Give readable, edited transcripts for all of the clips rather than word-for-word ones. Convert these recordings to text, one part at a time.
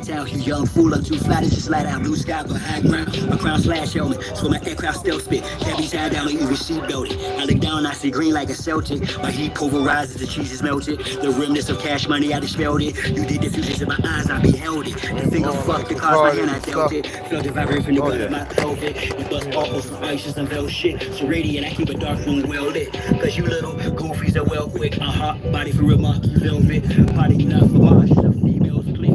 You young fool, I'm too flat, it's just light out. Blue sky, but high ground. My crown slash helmet, so my aircraft still spit. Cabby tied down, like even seat belted. I look down, I see green like a Celtic. My heat pulverizes, the cheese is melted. The remnants of cash money, I dispelled it. You did the fusions in my eyes, I beheld it. The finger fucked the cause, my hand, I dealt it. Felt the vibrate from the gut of my pelvic. You bust awful from ice and veil shit. So radiant, I keep a dark room well lit. Cause you little goofies are well quick. Body for real monkey velvet. Body enough for Marsh, some females click.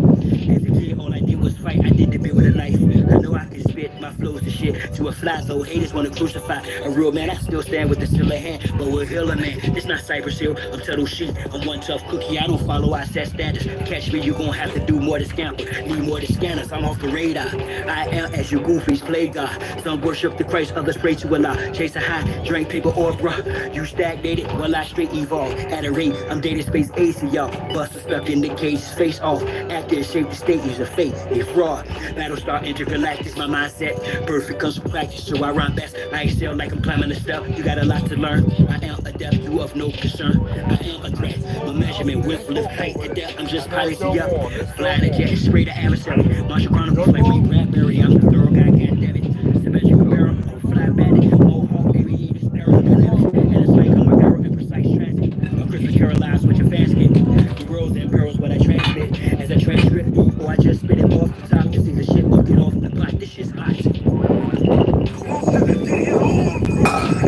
As a kid, all I did was fight. I did the bit with a knife. I know I can spit my flows to shit to a fly, so haters wanna crucify a real man. I still stand with the still hand, but we're healing man. It's not Cypress Hill, I'm Tuttle Sheep. I'm one tough cookie, I don't follow, I set standards. Catch me, you gon' have to do more to scamper. Need more to scanners, I'm off the radar. I am as your goofies play God. Some worship the Christ, others pray to Allah. Chase a high, drink paper or bruh. You stagnated, well I straight evolve. At a rate, I'm data space AC, y'all. Buster stuck in the cage, face off. Actor shape the state, use a fake, a fraud. Battlestar intergalactic, my mindset. Perfect comes from practice, so I rhyme best. I excel like I'm climbing a step. You got a lot to learn. I am adept, you of no concern. I am a threat. My measurement, width, lift, height, and depth. I'm just piloting up. Flying a jet, spray the adversary. Martial Chronicles, like Ray Bradbury. I'm the thorough guy, goddammit. Symmetrical barrel, fly bandit. Mohawk, baby, even aerodynamic. And it's like I'm a barrel in precise transit. A Christmas Carol eyes with your fast kid. The world's and perils, what I transmit. As I transcript, or I just spit it off the top. You see the shit or get off the pot. This shit's hot.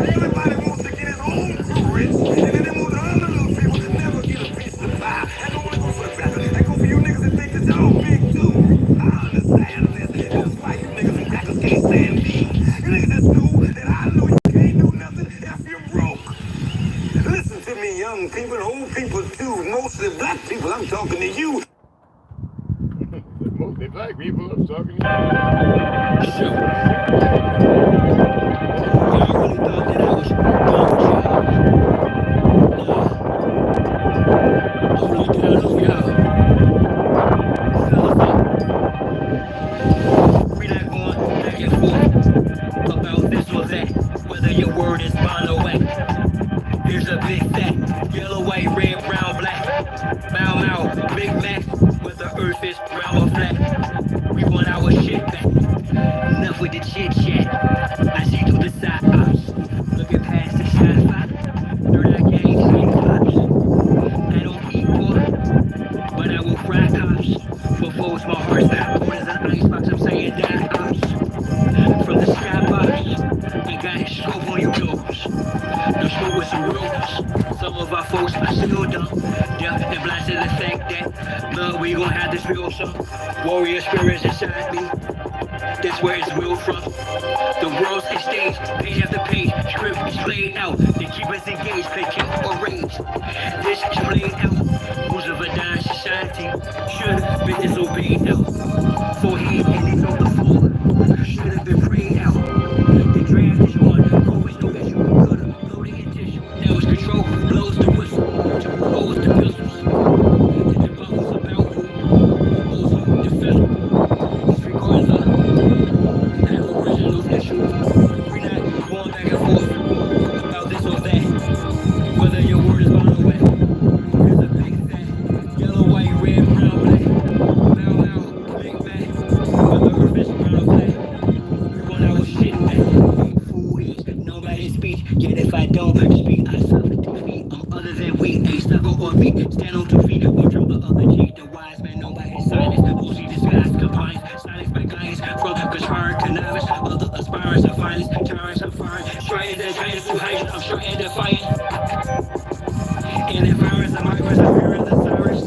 Everybody wants to get his own rich, and then them other little people never get a piece of pie. I don't wanna go for the back. I go for you niggas that think the dog big too. I understand this. That's why you niggas and crackers can't stand me. You niggas just know that I know you can't do nothing if you're broke. Listen to me, young people, old people too. Mostly black people, I'm talking to you. Mostly black people, I'm talking to you. Warrior spirits inside me, that's where it's real from. stage, page after page, script is laid out. They keep us engaged, vacate or rage. This is played out. Rules of a dying society should have been disobeyed out. For he and it's on the floor should have been prayed out. The draft is on, COVID no issue. Could've loaded in tissue. Now it's control, blows the whistle, goes the pistols. The debugger's about who, goes who, the fizzle. Disregarding the original issue. We not going back and forth about this or that. Whether your word is bond or wet. Here's a big fat yellow, white, red, brown, black. Bow out, big back. Whether earth is brown or black. We want our shit back. Fool is known by his speech. Yet if I don't speak, I suffer defeat. I'm other than weak. A sucker or me. Stand on 2 feet or jump the other cheek. The wise man known by his silence. Mostly disguised compliance. Silence by guidance. From conspiring to novice. Other aspirants of violence. Tyrants of fire. Trying to giants to hide. I'm sure and defiant. And if virus, I'm virus, I'm hearing the virus.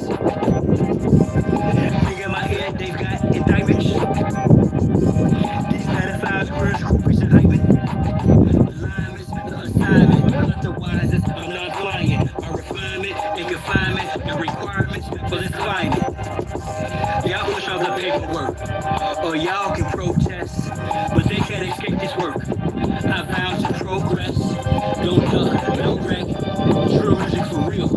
Ring in my head, they've got indictments. These pedophiles, queers, groupies, and hyping. Alignments, the assignment, not the wisest, I'm not flying. My refinement and confinement, the requirements for this climate. Y'all push off the paperwork, or y'all can protest, but they can't escape this work. I vow to progress, don't duck, don't wreck, true music for real.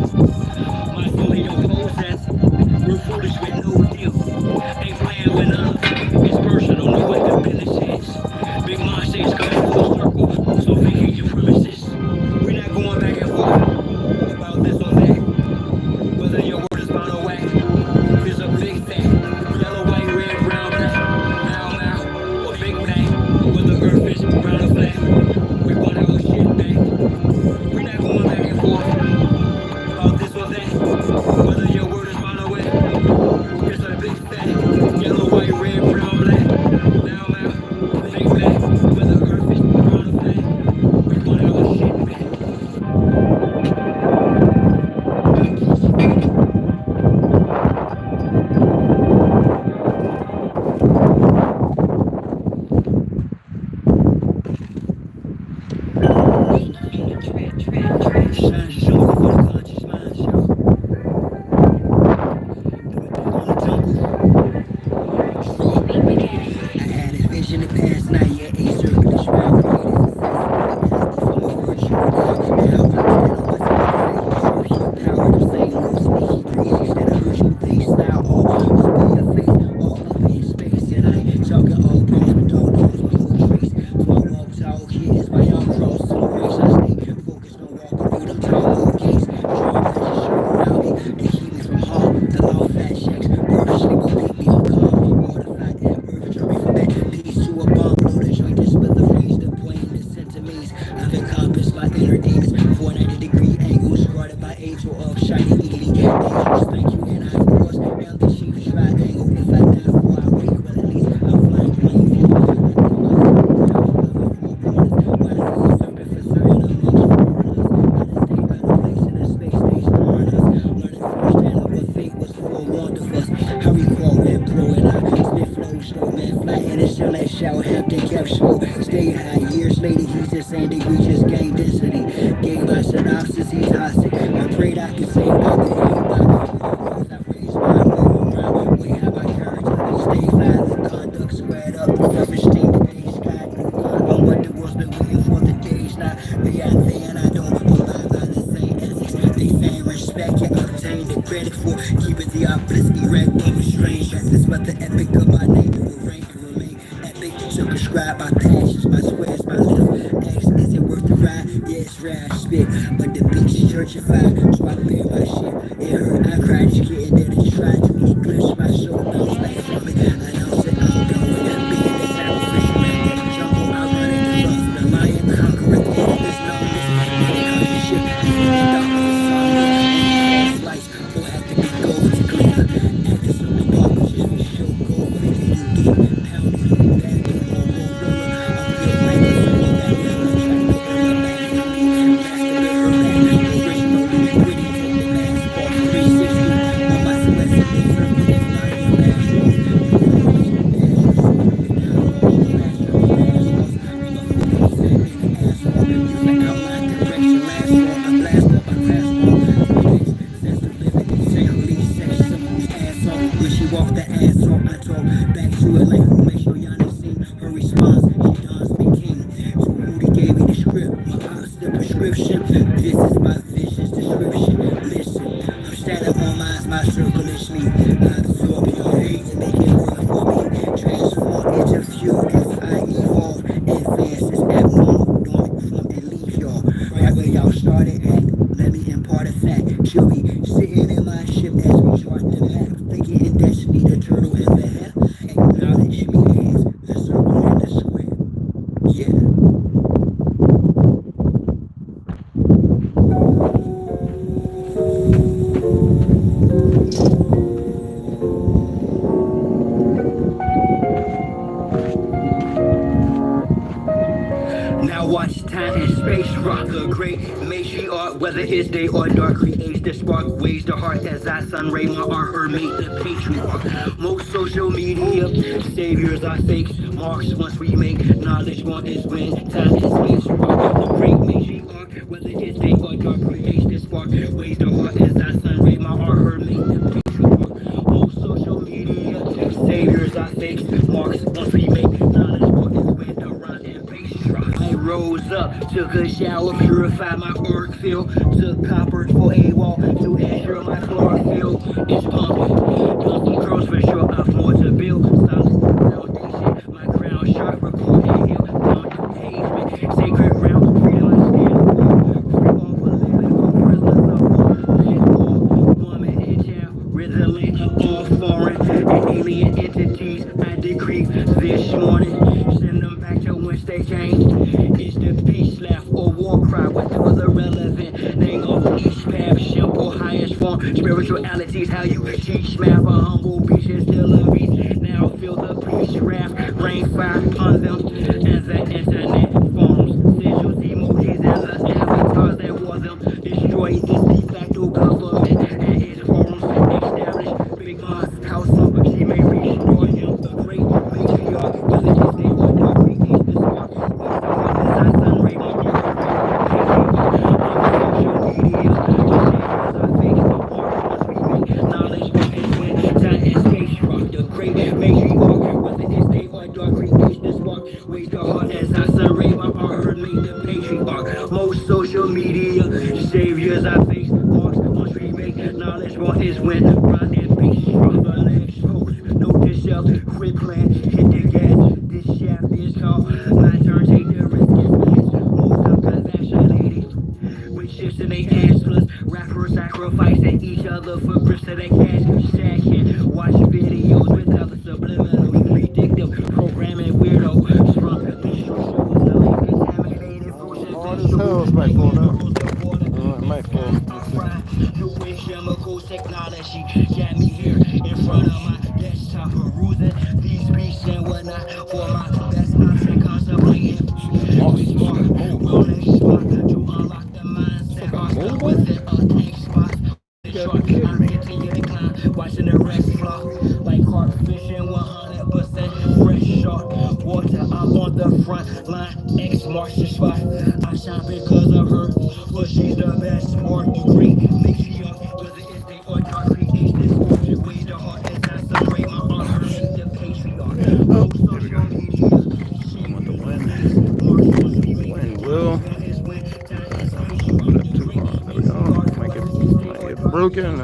My family don't possess, we're foolish with no deal. Ain't playing with none of it, it's personal, know what the business is. Big mind says come full circle, so vacate your premises. We're not going back and forth about this or that, whether your word is bond or whack. Here's a big fat, yellow, white, red, brown, black, now, or big bang, whether earth is brown or flat. We want our shit back. We're not going back and forth about this or that, whether your word is bond or whack. Here's a big fat, yellow, white, red, brown, black, now, big bang, whether earth is brown or flat. We want our shit back. Shine show for the conscious mind show. On the jungle. I had a vision to pass, not yet a circle of shroud created from a virtue now. Now I'm what's power to say loose me. He creates that original face style all up in your face, all up in space. And I ain't talking all bronze, but don't lose my whole trace. So I walk tall kids while y'all cross to the race. I stay focused on walking through them tall old gates. Draw pleasure show around me. They keep me from harm. The law fat checks. Purposely will make me uncalm. Mortified and purgatory from that peace to a bomb. Blow the joint just with the range. The blame the sentiments. I've encompassed my inner demons. 490-degree angles guarded by angel of shining elite angels. Thank you, and I of course am the chief triangle. If I die for I wake, well at least I'm flying plain view. I think my why is this serpent for certain amongst foreigners? I just stay out of place in a space station on us. Learning firsthand of what fate was forewarned of us. How we crawl and pro and I spit flow slow, man, fly in a shell that shower Hampton kept slow. Stay high, years later he's just saying that we just gained density. Gave my synopsis, he's hostage. I prayed I could save my day by I raised my move around, way out my courage. Stay fly, the conduct squared up, self-esteem, the days got new God on what the world's been waiting for the days now. They got there and I don't abide by the same ethics. They fame respect, yet obtain the credit for keeping the obelisk erect, but restrained. Reckless, but the epic of my name will reign and remain epic. Circumscribe my passions, my squares, my lift. Ask, is it worth the ride? Yeah, it's rare, I spit, but the beach is churchified, so I bear my shit. It hurt, I cried, just kidding that it tried to eclipse my soul, bounce back from it. I know that I'm done with that being the sacrificial man in the jungle. I run in the rough, the lion conquereth endless numbness. Meditation shit, the darkness, somnus, and false lights. Will have to be gold to clear. After something partnerships, we show gold figure you deep. Pounded on that, do no more roller. I'm built like a solar back, I'm trying to make her back from me. Master her back, original, pretty, take the mask off 360. Now watch time and space rock the great matriarch, whether it's day or dark, creates the spark, waves the heart as I sun ray my art her made the patriarch. Most social media saviors are fakes, marks once we make knowledge one is when time and space rock the great matriarch, whether it's day or dark, creates the spark, waves the heart as I sun ray my art her made the patriarch. Most social media saviors are fakes, marks once we make knowledge one is when the run and pace rock. I rose up, took a shower, purified my auric field, took copper for a wall to ensure my chlorophyll is pumping. Done some curls for sure, I've more to build. Solid foundation, my crown sharp, record and hill, down the pavement. Sacred ground, freedom I stand for. Free all political prisoners of war. Land war, woman and child, rid the land of all foreign and alien entities. I decree this morning, send them back to whence they came. It's the peace laugh or war cry, whatever the relevant name of each path, simple highest form, spiritualities, how you teach math, a humble beach is still a beach. Now feel the peace wrath, rain fire upon them, and the internet forms, sigils, emojis, and the avatars that wore them, destroy this de facto government and its forms, establish big mom's house, so she may restore him, the great matriarch, whether it's day or dark, creates the spark, as I sun ray my social media, knowledge is when time and space rock the great matriarch, whether it's day or dark, creates the spark, waves the heart as I sun ray my art her made the patriarch. Most social media saviors I face, marks once we make knowledge one is when run and pace rock the legs post, note to self, quit plan, hit the gas, this shaft is called my turn, take the risk and fast, most of compassionated with shifts in they ass plus rappers sacrificing each other for grips to their cash stacking, watch videos with other subliminal predictive programming weirdo from the contaminated fruits and vegetables like minerals of water, doing chemicals technology got me here in front of my desktop perusing these beats and whatnot for my best option contemplating which more wellness spot to unlock the mindset hardcore within a Xbox. I continue to climb, watching the rest flock like carp fishing 100% fresh shark water. I'm on the front line, X marks the spot. I shine because of her, but she's the best sport. The great matriarch, whether it's day or dark, creates this sport. Way the heart as I celebrate my art, her make the patriarch. No social media, she want the win. Will. Broken.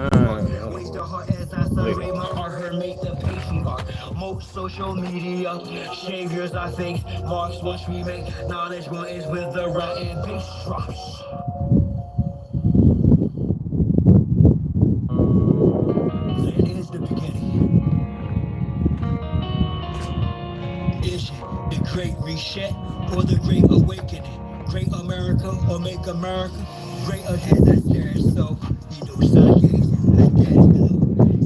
Most social media saviors I face, marks once we make knowledge one is with the right and peace drops. That is the beginning. Is it the great reset or the great awakening? Great America or make America great again? That's there. So you know, sun gaze, I catch below.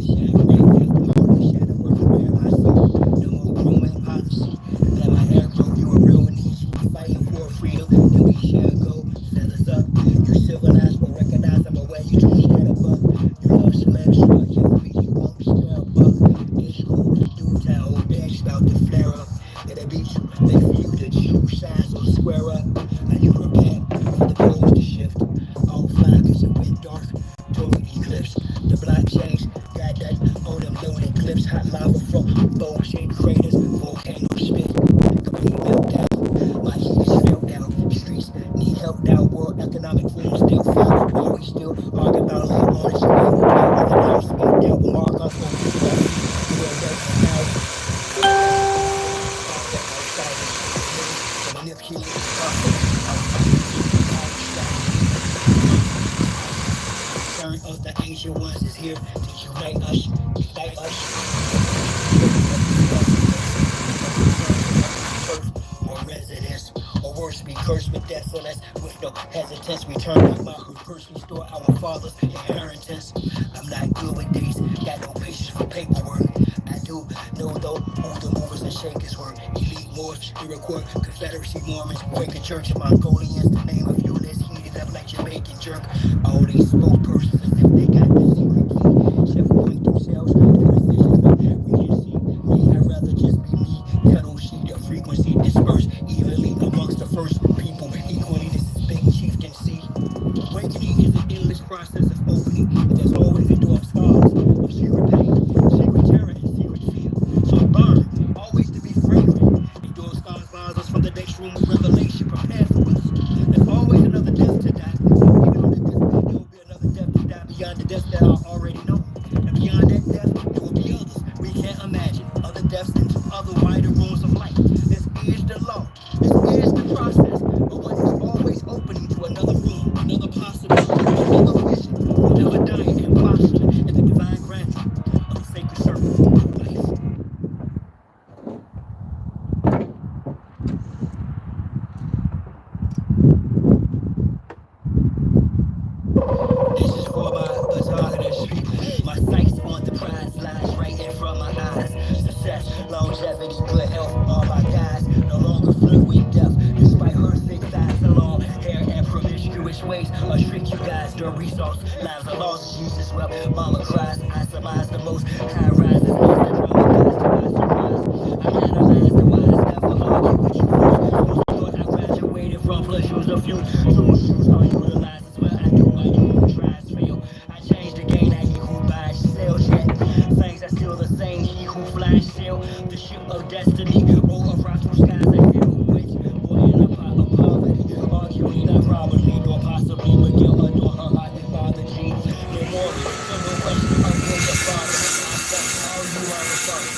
Shine bright as the moon, shadow where prepare my soul. No more grooming policy. Let my hair grow. You a real one, easy. Fighting for freedom, then we shall go. Set us up. You civilized, but recognize I'm aware you don't shed a buck. You love smash, but you're free. You won't spare a buck. It's cool. Do town, old dash about to flare up. It'll be you. Make for you to choose sides or square up. Now you prepare for the poles to shift. All fine cause it went dark. Total eclipse. The blockchains got that on them loaded clips. Hot lava from bone shaped craters. Volcano spit. Complete meltdown. My heat is felt down. Streets need help now. World economic freedom still found. While we still argue about land ownership. Whether now speak out. Mark us on the spot. You are right now. Turn of the ancient ones is here to unite us, unite us. Or residence, or worse, be cursed with desolence. With no hesitance, we turn back my curse, restore our father's inheritance. I'm not good with these, got no patience for paperwork. I do know though who the movers and shakers were. Elite morphs, Iroquois, Confederacy Mormons, Quaker Church, Mongolians, to name a few list heated up like Jamaican jerk. All these spokespersons as if they got the secret key. Chef point themselves for decisions of regency. Me, I'd rather just be me. Kettle sheet of frequency dispersed evenly amongst the first people. Equally, this is big chieftaincy. Awakening is an endless process of opening. There's always a door of scars, of secret pain, secret terror, and secret fear. So burn, always to be fragrant. A door of scars bars us from the next room of revelation prepared for us. There's always another death to die. Even on the deathbed, there will be another death to die beyond the death that I already know. And beyond that death, there will be others we can't imagine. Other deaths into other wider rooms of light. This is the law. This is the process. But one is always opening to another room, another possibility, another vision, another dying imposture, and the divine grandeur of the sacred circle of life. This is for my autonomous people. My sights on the prize lies right in front of my eyes. Success, longevity, good health, all my guys no longer flirt with death. Despite her thick thighs and long hair and promiscuous ways, I trick you guys, the results. Lives are lost, Jesus wept, mama cries. I surmise the most high rises. As the drama dies to my surprise, I analyze the wise, never argue with you fools. Thought I graduated from plus use a few. Two shoes unutilized is where I do my you tries fail. I changed the game, now he who buys sells yet. Things are still the same, he who flies sail. The ship of destiny, or of rock through skies I feel which, boy in a pot of poverty. Arguing not probably, nor possibly, but give her nor her heart and father G. No more, so no question of who the father. That's all you are the father.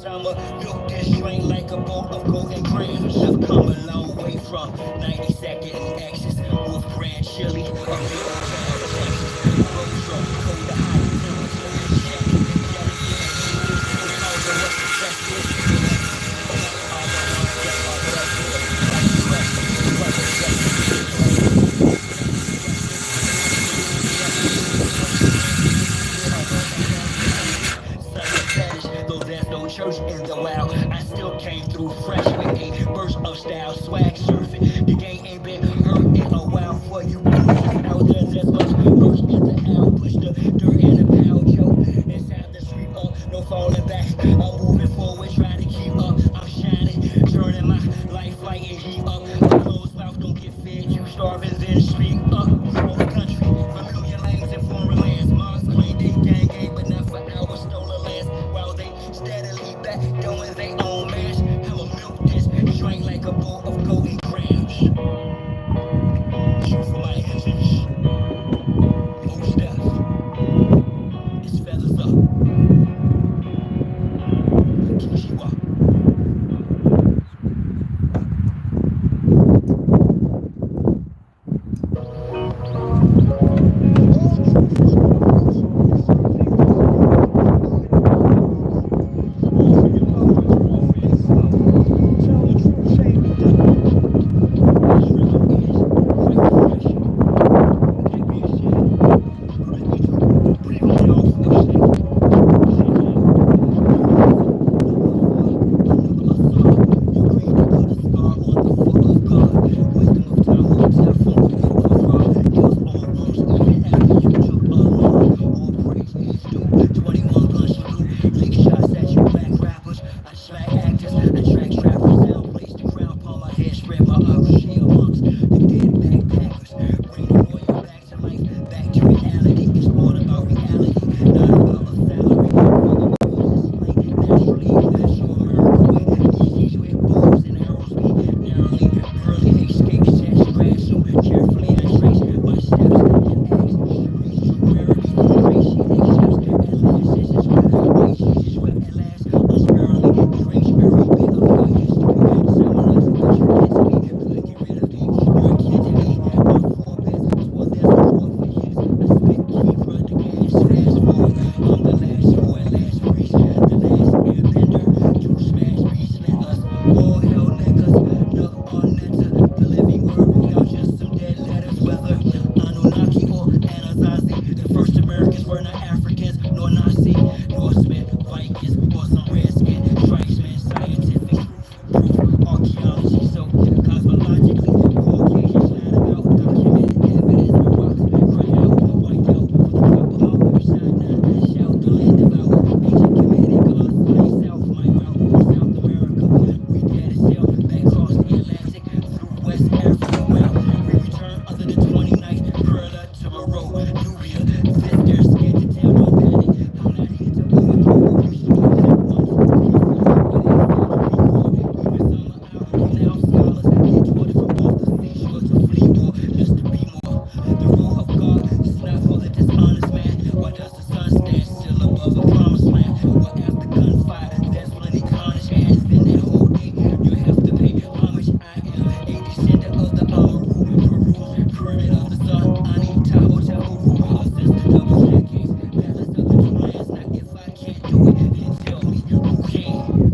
I'ma milk this train like a bowl of golden grains. I've come a long way from 92nd and X's. Wolf brand chili, a bit of Texas. Road truck, cold to high temperature. Check, though there's no church in the wild, I still came through fresh with a burst of style, swag surfing. The game ain't been hurt in a while for you bitches out there. There's much hurt in the air. Push the dirt in the pile, Joe. Inside the street, no falling back. I'm moving forward, trying to keep up. I'm shining, turning my life like a heat up. The closed mouth don't get fed, you starving, then speak up. From the country, familiar lanes and foreign lands. Mars claim they gang, but not for our stolen lands. While they steadily back doing their own mash. I'ma milk this drink like a bowl of golden sun stand still above a promised land. But after gunfire, there's plenty carnage. As in that whole day, you have to pay homage. I am a descendant of the Peru, Caribbean of the sun. Ani Tahoe Tahoe, since the double staircase. Balance of the two lands. Now if I can't do it, then tell me who can.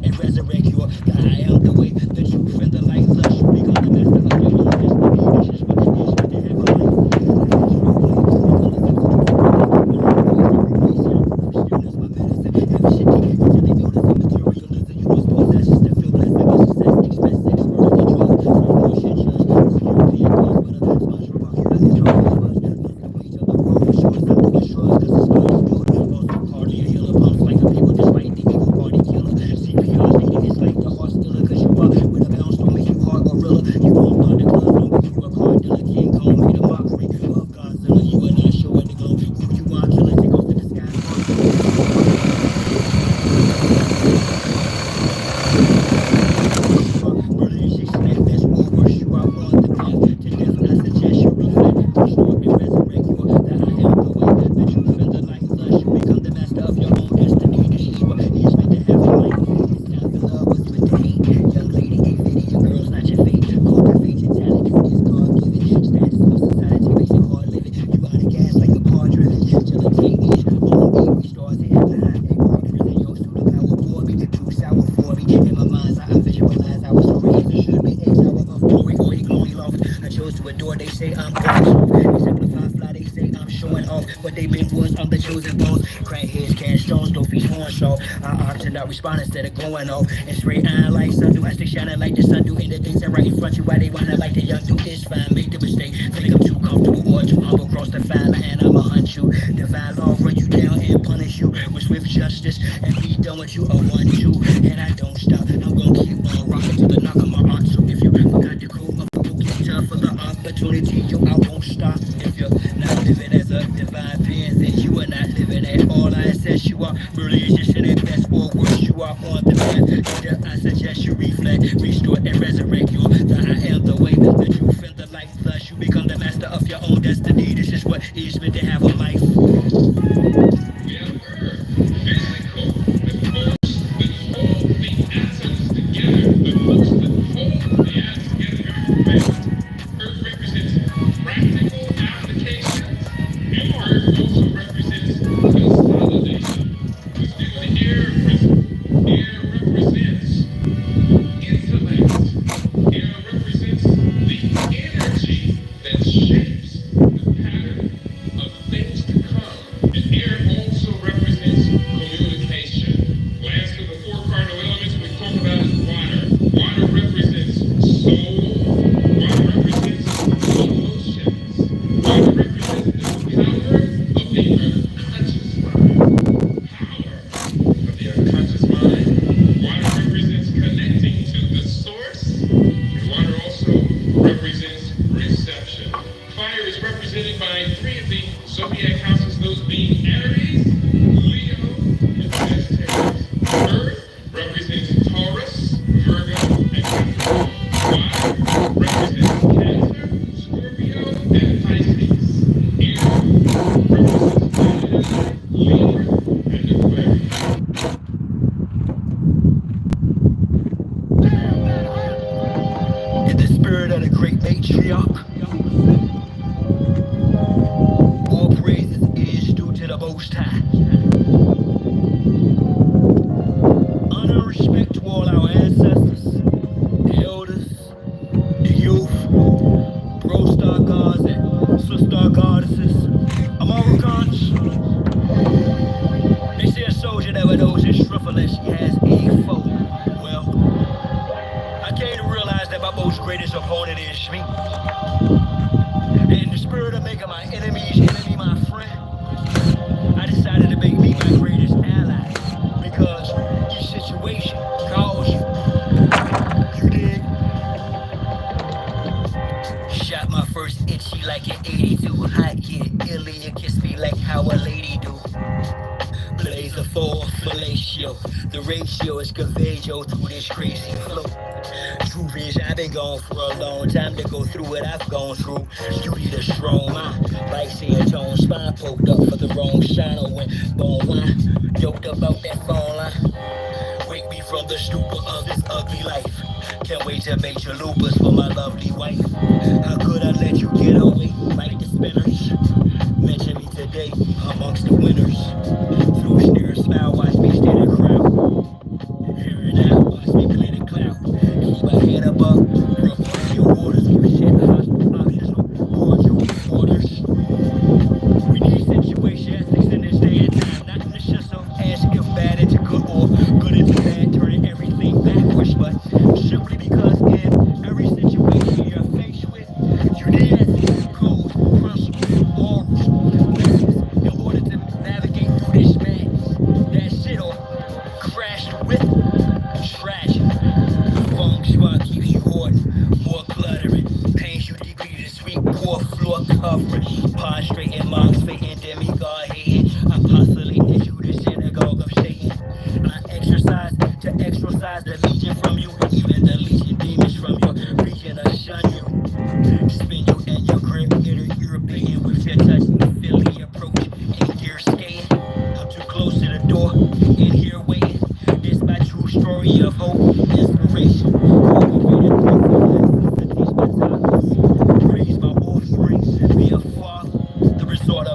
and resurrect you. That I am the way, the truth, and the light. Thus you become the master of your own destiny. This is what it is, but they have a life. They say I'm going exemplify fly, they say I'm showing off what they been was. I'm the chosen boss. Crackheads can't stones, no feet horn show. I opt to not respond instead of going off. And straight iron like sun do, I stay shining like the sun do. In the things that right in front you, why they wanna like the young do is fine. Make the mistake, think I'm too comfortable or too humble. Cross the fine line and I'ma hunt you. Divine law run you down and punish you with swift justice and be done with you. I want you and I don't stop. I'm gonna keep on rocking to the knock of my heart. So if you forgot the code of for the opportunity, yo, I won't stop. If you're not living as a divine being, then you are not living at all. I assess you are religious and at best or worse, you are on the path. I suggest you reflect, restore, and resurrect you. That I am the way, the truth, and the light. Thus, you become the master of your own destiny. This is what it is meant to have a life. We have heard physical, the force that hold the atoms together, the force that hold the atoms together. Earth represents practical applications, and Earth also represents consolidation. Let's deal with the air present. Air represents intellect. Air represents the energy that shapes the pattern of things to come. And air also represents communication. Last of the four cardinal elements we talk about is water. Water represents soul. Water represents emotions. Water represents the power of the unconscious mind. Power of the unconscious mind. Water represents connecting to the source. And water also represents reception. Fire is represented by three of the zodiac houses, those being Aries, Leo, and Sagittarius. Earth represents Taurus, Virgo, and Capricorn. Water represents Cancer, Scorpio, and Pisces. Air represents Gemini, Libra, and Aquarius. In the spirit of the great matriarch, all praises is due to the Most High. Honor and respect to all our ancestors, the elders, the youth, bro star gods and sister goddesses, Americans. They say a soldier never knows his strength unless he has a foe. Well, I came to realize that my most greatest opponent is me. In the spirit of making my enemy's enemy my friend, I decided to make me my greatest ally. Because each situation calls you. You dig? Shot my first itchy like an 82. Hot, yeah, Ilya kiss me like how a lady do. Blaze a full fellatio. The ratio is Gavaggio through this crazy flow. True vision, I've been gone for a long time to go through what I've gone through. You need a strong mind, like seeing tone spine poked up for the wrong shine. Or when bone wine, yoked about that phone line. Wake me from the stupor of this ugly life. Can't wait to make your lupus for my lovely wife. How could I let you get away like the spinners? Mention me today amongst the winners. Through a stare smile, watch me stand a crowd. Here and now.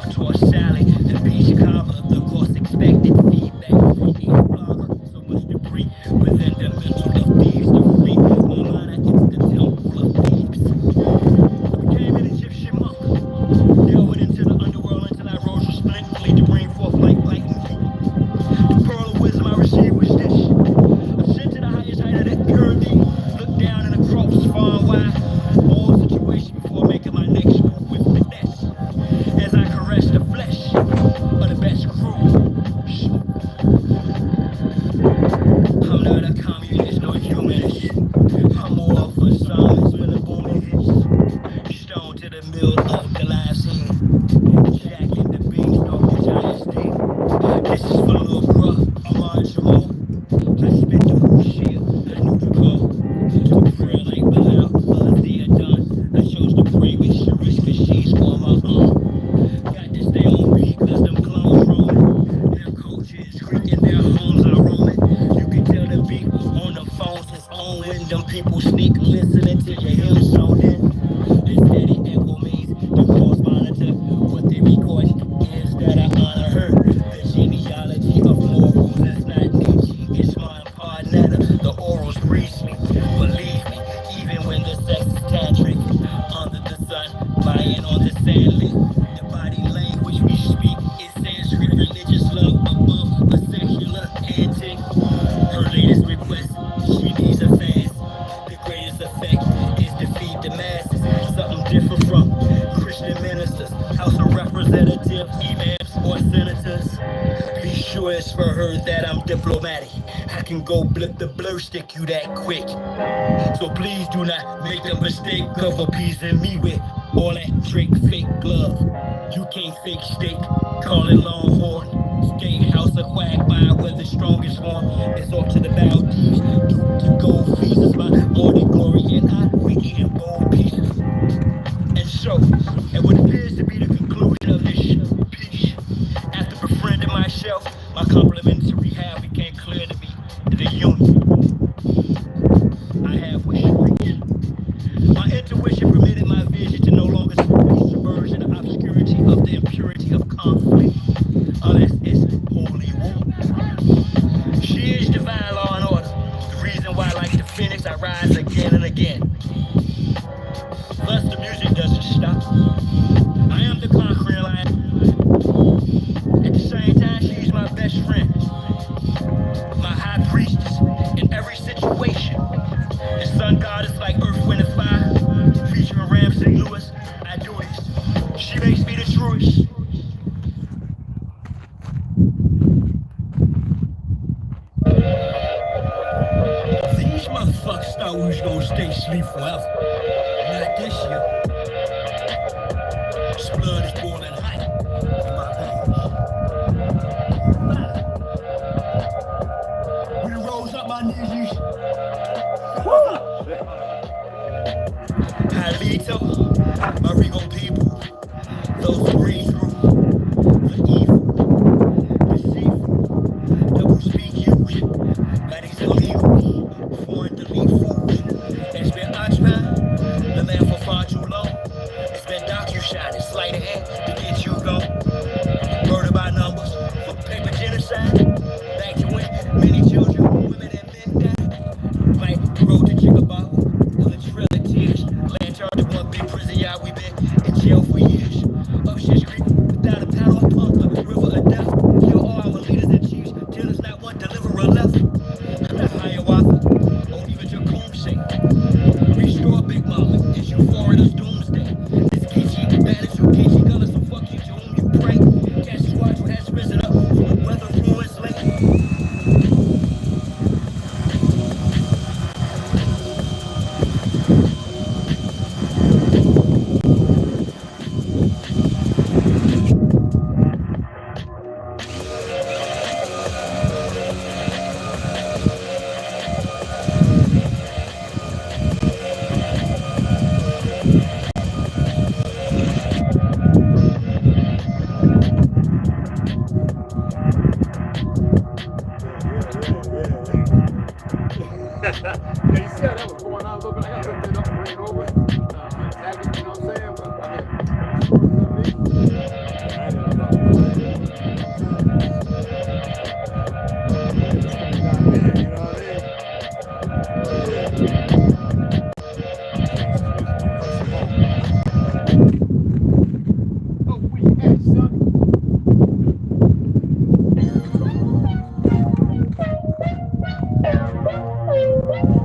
puff toss salad, the beach cobbler, the course expected feedback from each blogger. So much debris within the mental of thieves to free. My mind, it's the temple of thieves. I became an Egyptian monk. Delved into the underworld until I rose from split, only to bring forth light and heat. The pearl of wisdom I received was this. Ascend to the highest height of that pyramid. Look down and across far and wide. All situations before making my next move with finesse. As I caress the flesh of the best crew. I'm not a communist, no humanist. I'm more of a psalmist when the booming hits. Stone to the middle of the last head. Jack in the beanstalk, the giant's dead. This is for little bruh, I'm on Jamal. I spit the whole shield, I knew the call. To prayer like Bilal, they are done. I chose to pray with Sharice cause she's on my own. Got to stay on beat cause them clones roaming. Their coaches creaking, their homes are roaming. You can tell the beat on the phones is on when them people sneak listening to your hymns zoned in. This steady echo means the cross monitor. What they record is that I honor her. The genealogy of morals is not Nietzsche, it's my partner. The orals breeze me, believe me, even when the sex is tantric. Under the sun, lying on the sand lip. The body language we speak is Sanskrit, religious love above a secular antic. Her latest request, she needs a fast. The greatest effect is to feed the masses. Something different from Christian ministers, House of Representatives, imams, or senators. Be sure it's for her that I'm diplomatic. I can go blip the blur stick you that quick. So please do not make the mistake of appeasing me with all that Drake fake glove. You can't fake steak, call it Longhorn. Steakhouse a quack by where the strongest one. It's off to the Maldives, Duke to gold pieces. My morning glory and I, we eating bold pieces. And so, at what appears to be the conclusion of this piece, after befriending myself, my complimentary half became clear to me that the union I have with Sharice. My intuition permitted my vision to no longer submerge in the obscurity of the impurity of conflict, unless it's holy war. She is divine law and order. The reason why, like the phoenix, I rise again and again. Thus, the music doesn't stop. I am the conquering lion. At the same time, she's my best friend, my high priestess in every situation. The sun goddess like Earth, Wind, and Fire, featuring Ramsey Lewis. I do this. She makes me the truest. These motherfuckers thought we was gonna stay asleep forever. Not this year. This blood is boiling hot in my veins. We done rose up my knees. Halito, my regal people, those who read through the evil, deceitful, double speak huge, baddies illegal, foreign delete fools. It's been occupied, the man for far too long. It's been docu-shot, it's sleight of hand to get you gone. Murder by numbers, for paper genocide, back to when many children, women and men died. Like the road to Chicago, on a trail of tears, land charged in one big prison yard, we been in jail for years. Up shit's creek, without a paddle, a pump, a river of death. Kill all our leaders and chiefs, till there's not one deliverer left. I'm not Hiawatha, won't even your coon say. Restore Big Mama, as you foreigners doomsday. It's Geechee, bad as you Geechee, colors, so fuck you to whom you pray. Cash squadron has risen up from the weather ruins late. I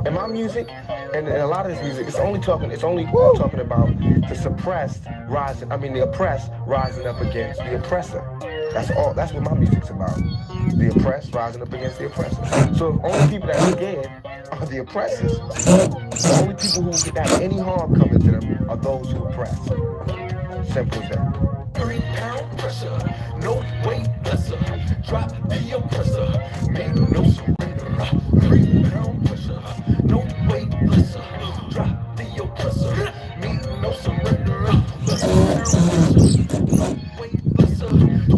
In my music, and a lot of this music, it's only talking about the suppressed rising, the oppressed rising up against the oppressor. That's all, that's what my music's about. The oppressed rising up against the oppressor. So the only people that are scared are the oppressors. The only people who can have any harm coming to them are those who oppress. Simple as that. 3 pound pressure, no weight lesser. Drop the oppressor, make no surrender. 3 pound pressure, no weight lesser. Drop the oppressor, make no surrender. 3 pound pressure, no weight lesser.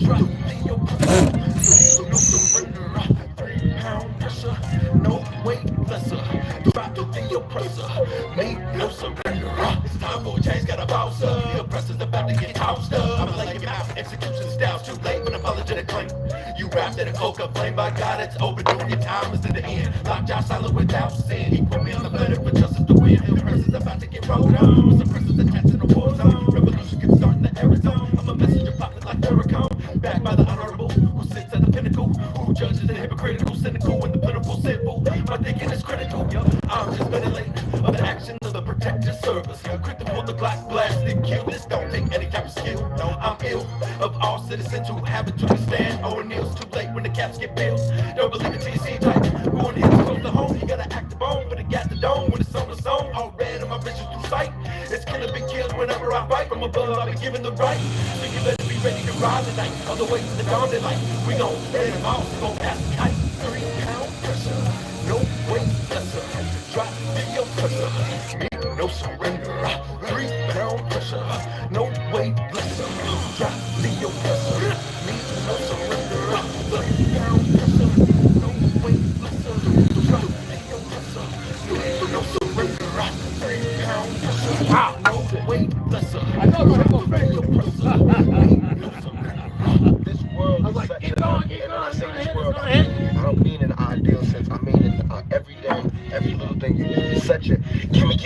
Drop the oppressor, make no surrender. 3 pound pressure, no weight lesser. Drop the oppressor, make no surrender. It's time for a change, got a bounce up. The oppressor's about to get tossed up. I'm laying him out, execution style's too late, but apologetic claim. You wrapped in a coca flame, by God, it's overdue. Your time is to the end. Locked out silent without sin. He put me on the better for justice to win. The oppressor's about to get rolled on. With suppressors attached in a war zone. Revolution can start in the Arizona. I'm a messenger popping like Farrakhan. Backed by the honorable, who sits at the pinnacle. Who judges the hypocritical, cynical, and the plentiful simple. My thinking is critical, yo. I'm just ventilating of the actions of the protective service. Quick to pull the Glock, blast and kill. This don't take any type of skill. No, I'm ill of all citizens who haven't to stand. Oh, and it's too late when the caps get bills. Don't believe it till you see it type. Going here close to home, you gotta act the bone, but it got the dome when it's on the zone. All red on my vision through sight. It's killing big kills whenever I fight. From above, I'll be given the right. So you better be ready to ride tonight. On the way to the dawn daylight. We gon' spread them out, we gon' pass the kite. 3 pound pressure, no weight lesser. Drop the oppressor, make no surrender. 3 pound pressure, no weight lesser. Drop the oppressor, make no surrender. 3 pound pressure, no weight lesser. Drop the oppressor, make no surrender. 3 pound pressure, no weight lesser. Drop the oppressor, make no surrender. This world is such and when I say this world, I don't mean in an ideal sense. I mean in every day, every little thing you do. It's such a gimme.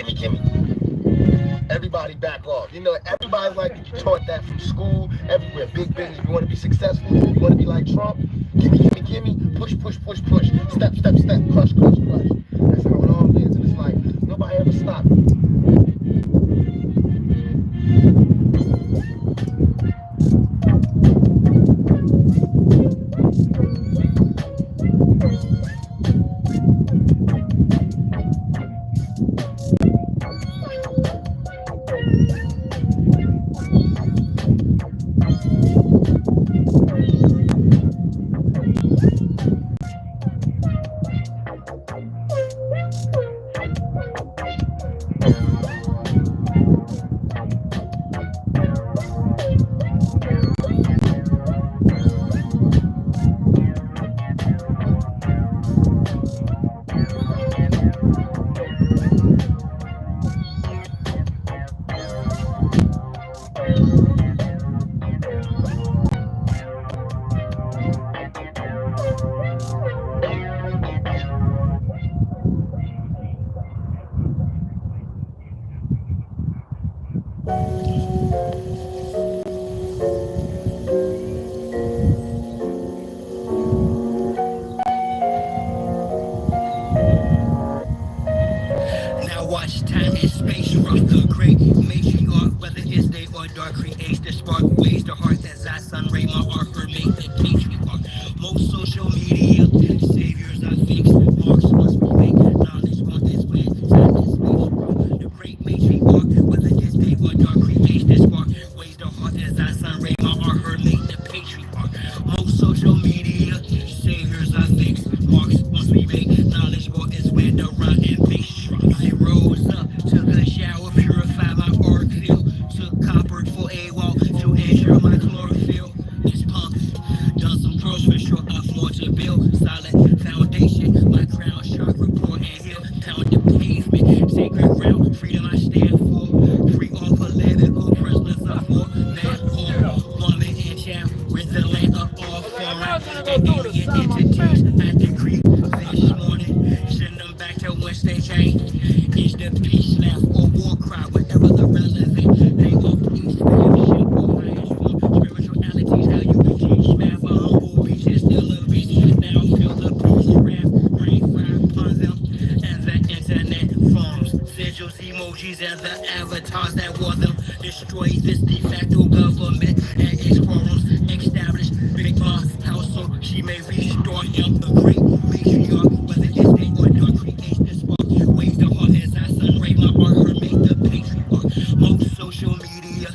Everybody back off. You know, everybody's like, you taught that from school, everywhere. Big business, you want to be successful, you want to be like Trump. Gimme. Push. Step. Crush. That's how it all is. And it's like, nobody ever stopped. Watch time and space rock the great matriarch, whether it's day or dark, creates the spark, ways the heart as I sun ray my art her make the patriarch. Most social media saviors are fixed, marks must be made, knowledge on this way, time and space rock the great matriarch, whether it's day or dark, creates the spark, ways the heart as I sun ray my art her make the patriarch. Most social media saviors are fixed, marks must be made, knowledge on this way, the run and base rock. I rose up, took a shower, purified my auric field, took copper for a walk to ensure my chlorophyll is pumping. Done some drawers for sure, up more to build, solid foundation, my crown chakra, core and hill, pound the pavement, sacred ground, freedom I stand for, free all political prisoners of war, man, all woman and child, with the land of all foreign and alien entities, I decree this morning, send them back to whence they came. Is the peace laugh or war cry, whatever the relevant, they all peace, shit, or highest form, destroy this de facto government and its quorums establish big boss household. She may restore him the great matriarch, whether it's day or dark, creates the spark. Waves the heart as I sun ray my art, her make the patriarch. Most social media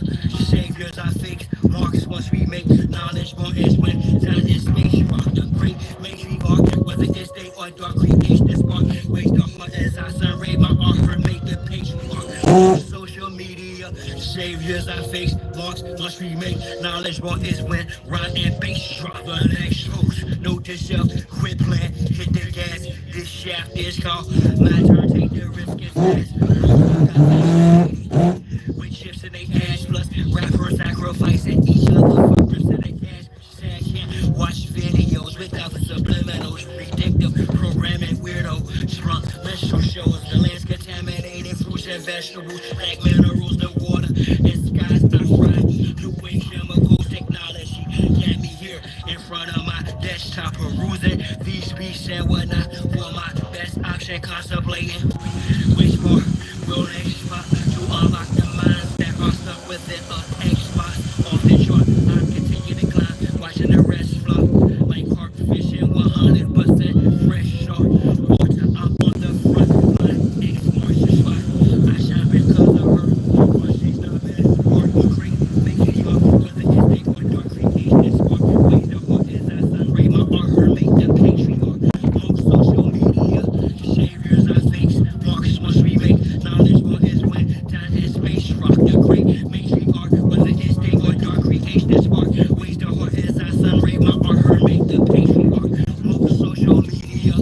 saviors are fakes. Marks once we make knowledge more is when time is space rock. The great matriarch, whether it's day or dark, creates the spark. Waves the heart as I sun ray my art, her make the patriarch. Social media saviors are fakes. Marks once we make knowledge more is when rhyme and bass drop. The next host, note to self, quit playing, hit the gas. This shaft is called my turn, take the risk and fast. With chips in they ass, plus rappers sacrificing each other for percent cash. Sad watch videos without the subliminals. Predictive programming, weirdo, strong menstrual shows. The land's contaminated, fruits and vegetables, black minerals, the water and skies are fried. New wave chemicals, technology got me here in front of my desktop, perusing these beats and whatnot for my best option, contemplating which part will next spot to unlock the minds that are stuck within a Xbox. Off the chart, I continue to climb, watching the rest flop like carp fishing, 100% fresh shark. Water, I'm on the front line, X-Martian spot. I shine because of her, but she's the best. Work great, make it up, whether it's day or dark, creation spark. Ways the heart is that sun ray, my art, her make the patriarch. Most social media saviors are fakes. Marks must we make knowledge more is when time and space rock. The great matriarch, whether it's day or dark, creation spark. Ways the heart is that sun ray, my art, her make the patriarch. Most social media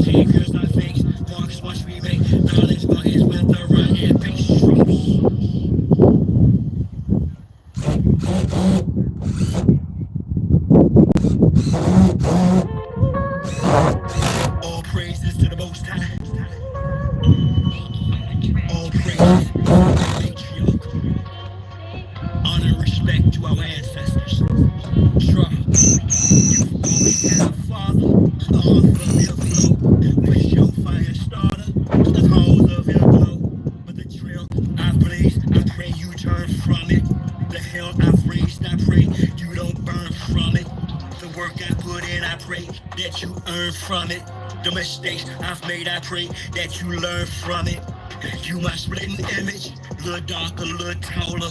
saviors are fakes. Marks must we make knowledge more is when the rhyme and bass drops. All praises to the Most High. All praises to the matriarch. Honor and respect to our ancestors. Draw. You've always had a father, author of your flow. Was your fire starter, the cause of your glow. But the trail I've blazed, I pray you turn from it. The hell I've raised, I pray you don't burn from it. The work I put in, I pray that you earn from it. The mistakes I've made, I pray that you learn from it. You my splitting image, little darker, little taller.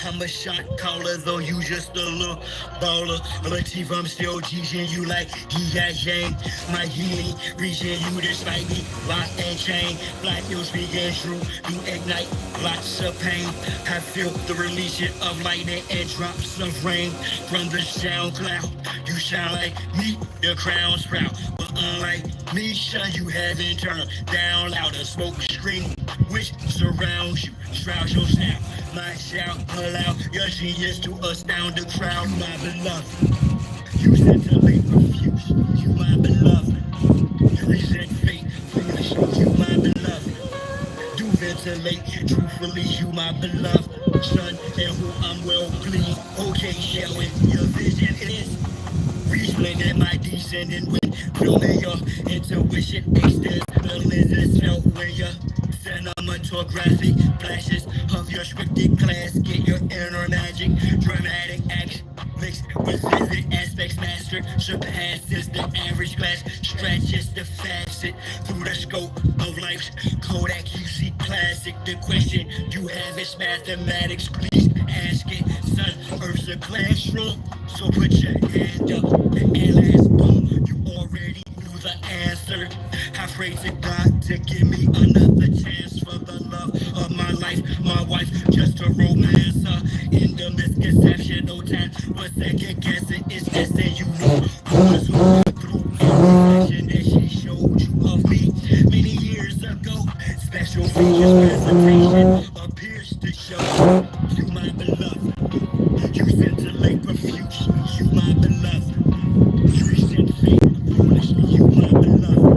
I'm a shot caller, though you just a little baller. Latif, I'm still teaching you like Yang. My healing, reaching you despite me. Lock and chain, black you speaking true. You ignite lots of pain. I feel the releasing of lightning and drops of rain from the sound cloud. You sound like me, the crown sprout. But unlike me, son, you haven't turned down louder. Smoke screen, which surrounds you, shrouds your sound. My shout allow your genius to astound the crowd. You my beloved, you scintillate refuse. You my beloved, you resent fate, foolish. You my beloved, do ventilate truthfully. You my beloved son, and who I'm well pleased. Okay, shall it? Your vision is resplendent, my descendant with filming your intuition extends the lenses felt when your cinematographic flashes of your scripted class get your inner magic, dramatic action mixed with vivid aspects mastered, surpasses the average class, stretches the facet through the scope of life's Kodak UC classic. The question you have is mathematics, please ask it, son. Earth's a classroom, so put your hand up and let's boom. You already knew the answer. I pray to God to give me another chance for the love of my life, my wife, just a romancer. In the misconception, no time for second guessing. It's just that you know who was who through every reflection that she showed you of me many years ago. Special features presentation appears to show you my beloved. You scintillate profuse, you my beloved. You resent fate, foolish, you my beloved.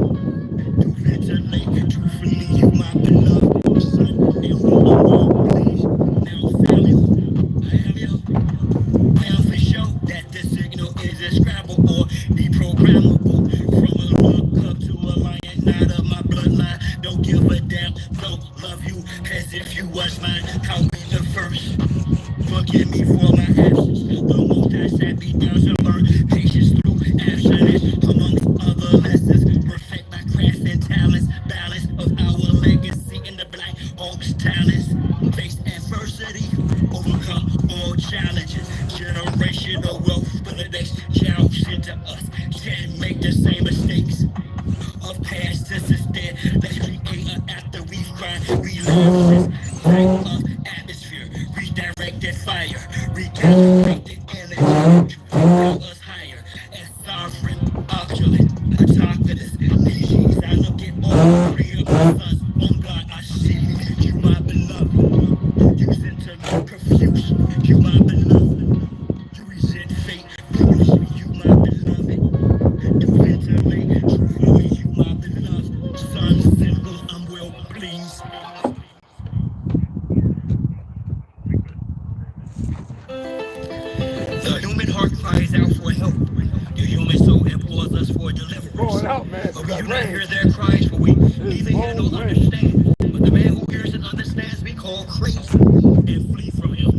Do ventilate truthfully, you my beloved son, and who I'm well pleased. Now family, I am you. Now for sure that the signal is a scrabble or deprogrammable. From a little cub to a lion, not of my bloodline. Don't give a damn, don't love you as if you was mine. I'll be the first. sat me down to learn patience through abstinence, amongst other lessons. Perfect my crafts and talents, balance of our legacy in the Black Hawks talents. Face adversity, overcome all challenges. Generational wealth for the next generation to us. Can't make the same mistakes of past instead. Let's create an after we've cried. Relapses, type of atmosphere. Redirected fire. Recalibrate the energy. Propel us higher. As sovereign, opulent, autonomous species. I look at all three of my sons. On God, I see you, my beloved. You sent to me confusion. You, my beloved. You resent fate. You, my beloved. You ventilate. Truthfully, you, my beloved. Son, simple, I'm well pleased. The human heart cries out for help. The human soul implores us for deliverance. But we do not hear their cries, for we neither hear nor understand. But the man who hears and understands we call crazy and flee from him.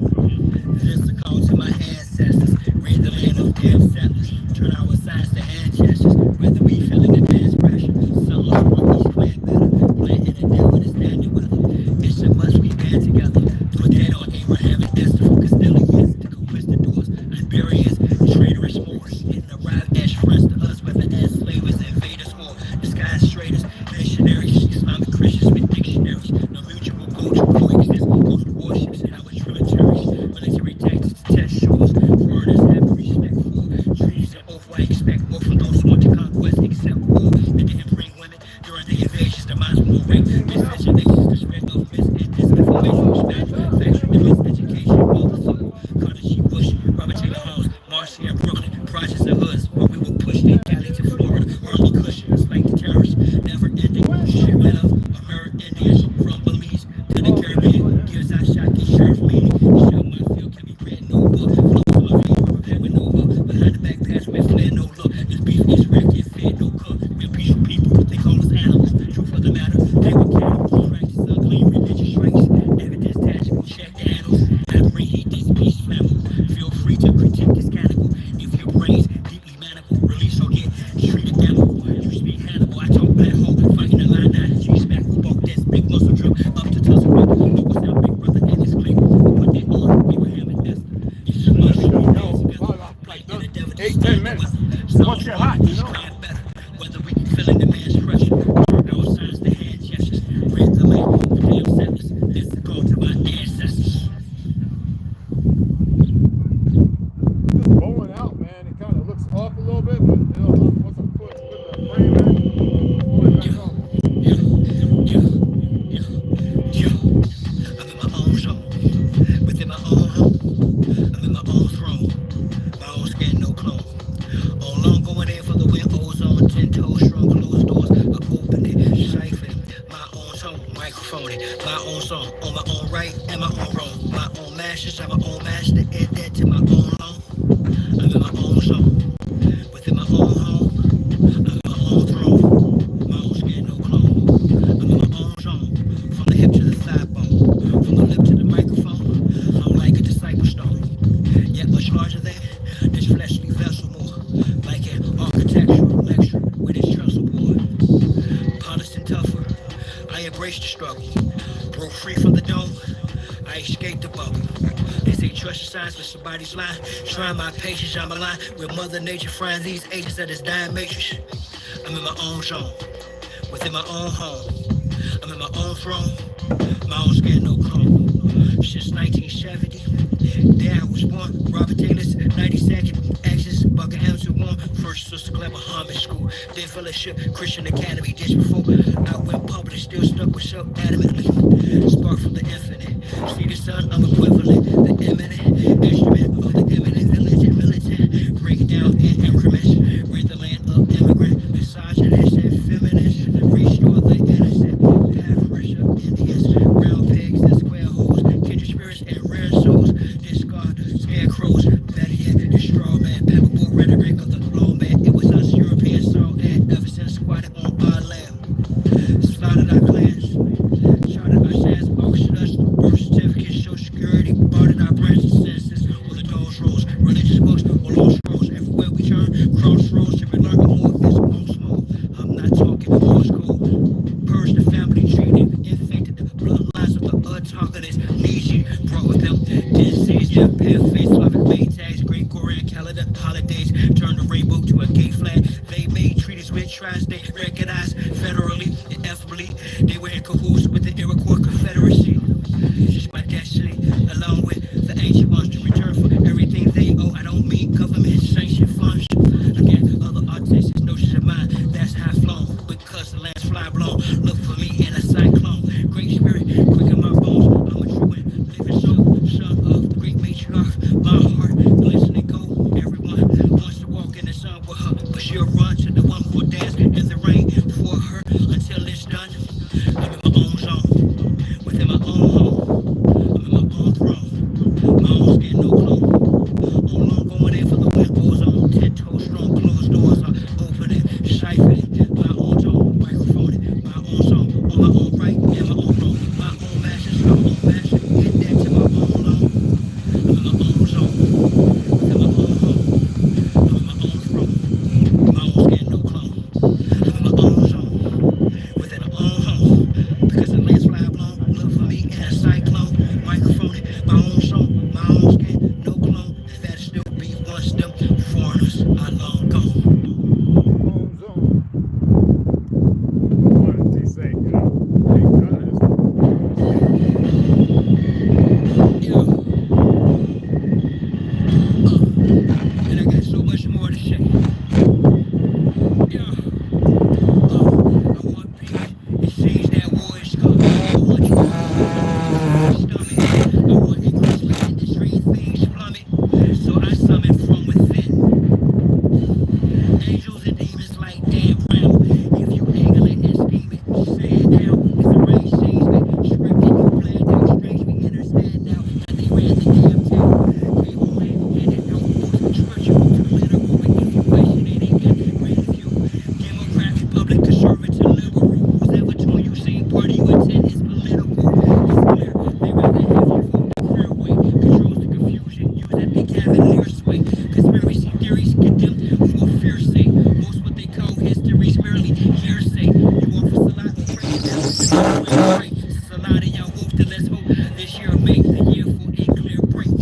This is a call to my ancestors. Rid the land of damn settlers. Turn our signs to hand gestures. Whether we feel in advanced pressure. Some lost one each plant better. Plant in the devil to stand the weather. It's a must we band together. Put that on Abraham and Esther. Focus still against the conquistadors. Liberians, traitorous Moors. In the arrive as friends to us, whether as slavers, invaders, or disguised traitors, missionaries, Islamic Christians with dictionaries. No mutual goal to coexist. Ghost warships and our trinitaries. Military tactics to test shores. Foreigners have respect for treaties and oath. I expect more from those who want to conquest, except war. They didn't bring women during the invasions. The minds will rape. Miscegenations, the spread of mis and disinformation. Manufacturing the miseducation of the soul. Carter G. Bush, Robert Taylor Holmes, Marcy and Brooklyn, projects and hoods, where we will push the Cali to Florida, Harley cushions like the terrorists, never ending shipment of American Indians from Belize to the Caribbean. Gears I shot, get sheriff meaning. Show my field can be read, no book. Flow full of hate, prepared with no hook. Behind the back pass with flare, no look. This beef is rare, get fed, no cook. We're peaceful people, they call us animals. Truth of the matter, they were cannibals. Practice ugly, religious strikes. Evidence tangible, check the annals. I bring heat, this peace flammable. Feel free to critique this cannibal. If your brain's deeply manical, release or get treated animal. You speak Hannibal, I talk black hole. Fighting the line, 9 G's back, who bulk this big muscle drip up to Tulsa Rock. Focus down, big brother and his clique. Put that on Abraham and Esther. It's a must, we dance together. Play in the devil, 8-10 minutes. Once you're hot, you know. Better. Whether we feeling the man's pressure, turn our signs to hand gestures. Rid the land of damn settlers. This is a call to my ancestors. Just rolling out, man. It kind of looks off a little bit, but you know, once I put the frame in, pull it back on. I'm in my own zone, within my own home. I'm in my own throne, my own skin, no clone. On long going in for the wind, ozone, 10 toes strong, closed doors. I open it, siphon my own tone, microphone it, my own song, on my own right and my own wrong. My own masters, I'm my own master, add that to my own loan. I'm in my own zone, within my own home. I'm in my own throne, my own skin, no clone. I'm in my own zone, from the hip to the thigh bone, from the lip to the microphone. I'm like a disciple stone, yet much larger than this fleshly vessel, more like an architectural lecture with its trestle board. Polished and tougher, I embraced the struggle, broke free from the dome. I escaped the bubble. They say trust your signs with somebody's line. Trying my patience, I'm aligned with Mother Nature, finds these agents at this dying matrix. I'm in my own zone, within my own home. I'm in my own throne, my own skin, no clone. Since 1970, there I was born. Robert Taylor's 92nd Axis, Bucket M's one. First sister Clever Harmon School, then fellowship, Christian Academy. Just before I went public, still stuck with self adamantly. Spark from the infinite. See the sun, I'm equivalent. The eminent instrument of the eminent militant. Break it down in increments. Rid the land of immigrant, misogynist and feminist. Restore the innocent. Have fresh up Indians, round pigs and square holes. Kindred spirits and rare souls. Discard scarecrows. Better yet, the straw man. Paperboard rhetoric of the law man. It was us Europeans saw and ever since squatted on our land. Slaughtered our clans. Charted our sands, auctioned us birth certificates, social security, bartered holidays turned the rainbow to a gay flag. They made treaties with tribes they recognized federally and ethically. They were in cahoots with the Iroquois Confederacy. Just my destiny, along with the ancient ones, to return for everything they owe. I don't mean government sanctioned funds. Again, other artistic notions of mine, that's high flown. Because the land's fly blown. Look for me in a cyclone. Great spirit, quick in my bones. I'm a true and living soul, son of the great matriarch. My heart, glistening gold. Everyone wants to walk in the sun with her, but she'll run to the one who will dance in the rain for her until it's done. I'm in my own zone, within my own home. I'm in my own throne, my own skin, no clone. On long going in for the wind goes on. 10 toes strong, closed doors are opening, siphoning. My own tone, microphoning, my own song, on my own right, and my own wrong. My own masters, my own master, get that to my own loan. I'm in my own zone, within my own home. I'm in my own throne, my own skin, no clone. I'm in my own zone, within my own home. Because the land's fly blown, look for me in a cyclone. Microphone, my own song, my own skin, no clone. That'll still be once them foreigners are long gone. Own zone. What did they say? You know, Yeah. And I got so much more to say. Yeah. I want peace. It seems that war is coming. I want you to stomach. I want increasement in the street things plummet. So I summon from within. Angels and demons like Dan Brown. If you angling and scheming, stand down. If the rain sees me, scripted, you planned out strange. We understand now that they ran the damn town. Came on in and it don't move. Scriptural to political, but if you question it, ain't got that great view. Democrat, Republic, conservative, liberal. Who's ever told you same party you attend is political? It's clear. They rather have you vote the clear way. Controls the confusion, use that big cavalier sway. Conspiracy theories get them for fear's sake. Most what they call history's merely hearsay. You want for Salah, pray that pray. Salah to y'all wolf, then let's hope this year make the year for a clear break.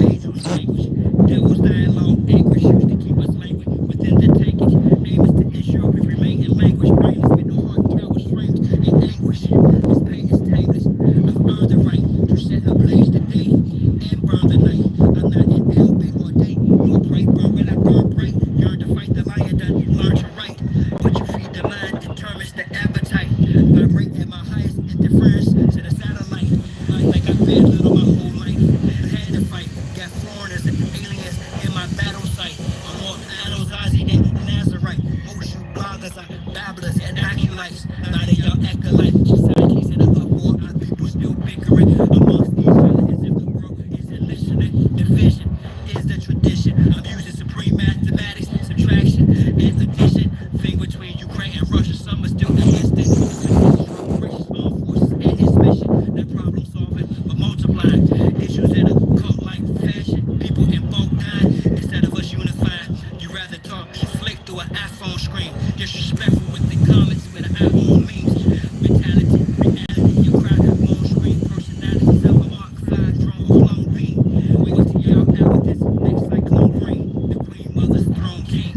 Angels language, devil's dialogue, anguish used to keep us languid within the tankage. Aim is to ensure we remain in language, brains with no heart, cowards, frames, and anguish. This pain is tameless. I've earned the right to set ablaze the day and burn the night. I'm not in LB or day, nor pray, burn when I burn, pray. Yearn to fight the lion, done learn to write. What you feed the mind determines the appetite. Vibrate at my highest interference to the satellite. Like I've been little my whole life. Had to fight, got foreigners and aliens in my battle site. I'm more Ozzy than Nazarite. Most you bloggers are babblers and acolytes. Now they y'all act alike. Society's in an uproar. Our people still bickering amongst each other as if the world isn't listening. Division is the tradition. I'm using supreme mathematics, subtraction and addition. Thing between Ukraine and Russia, some are still against it. British armed forces and its mission. That problem solving, but multiplying. Issues in a cult-like fashion. People in bulk dying instead of us unifying. You rather talk flick through an iPhone screen. Disrespectful with the comments with an iPhone memes. Mentality, reality, you cry, moan screen, personality, self-mark, fly, drone, clone beam. We was to y'all out with this next cyclone green. The Queen Mother's throne king.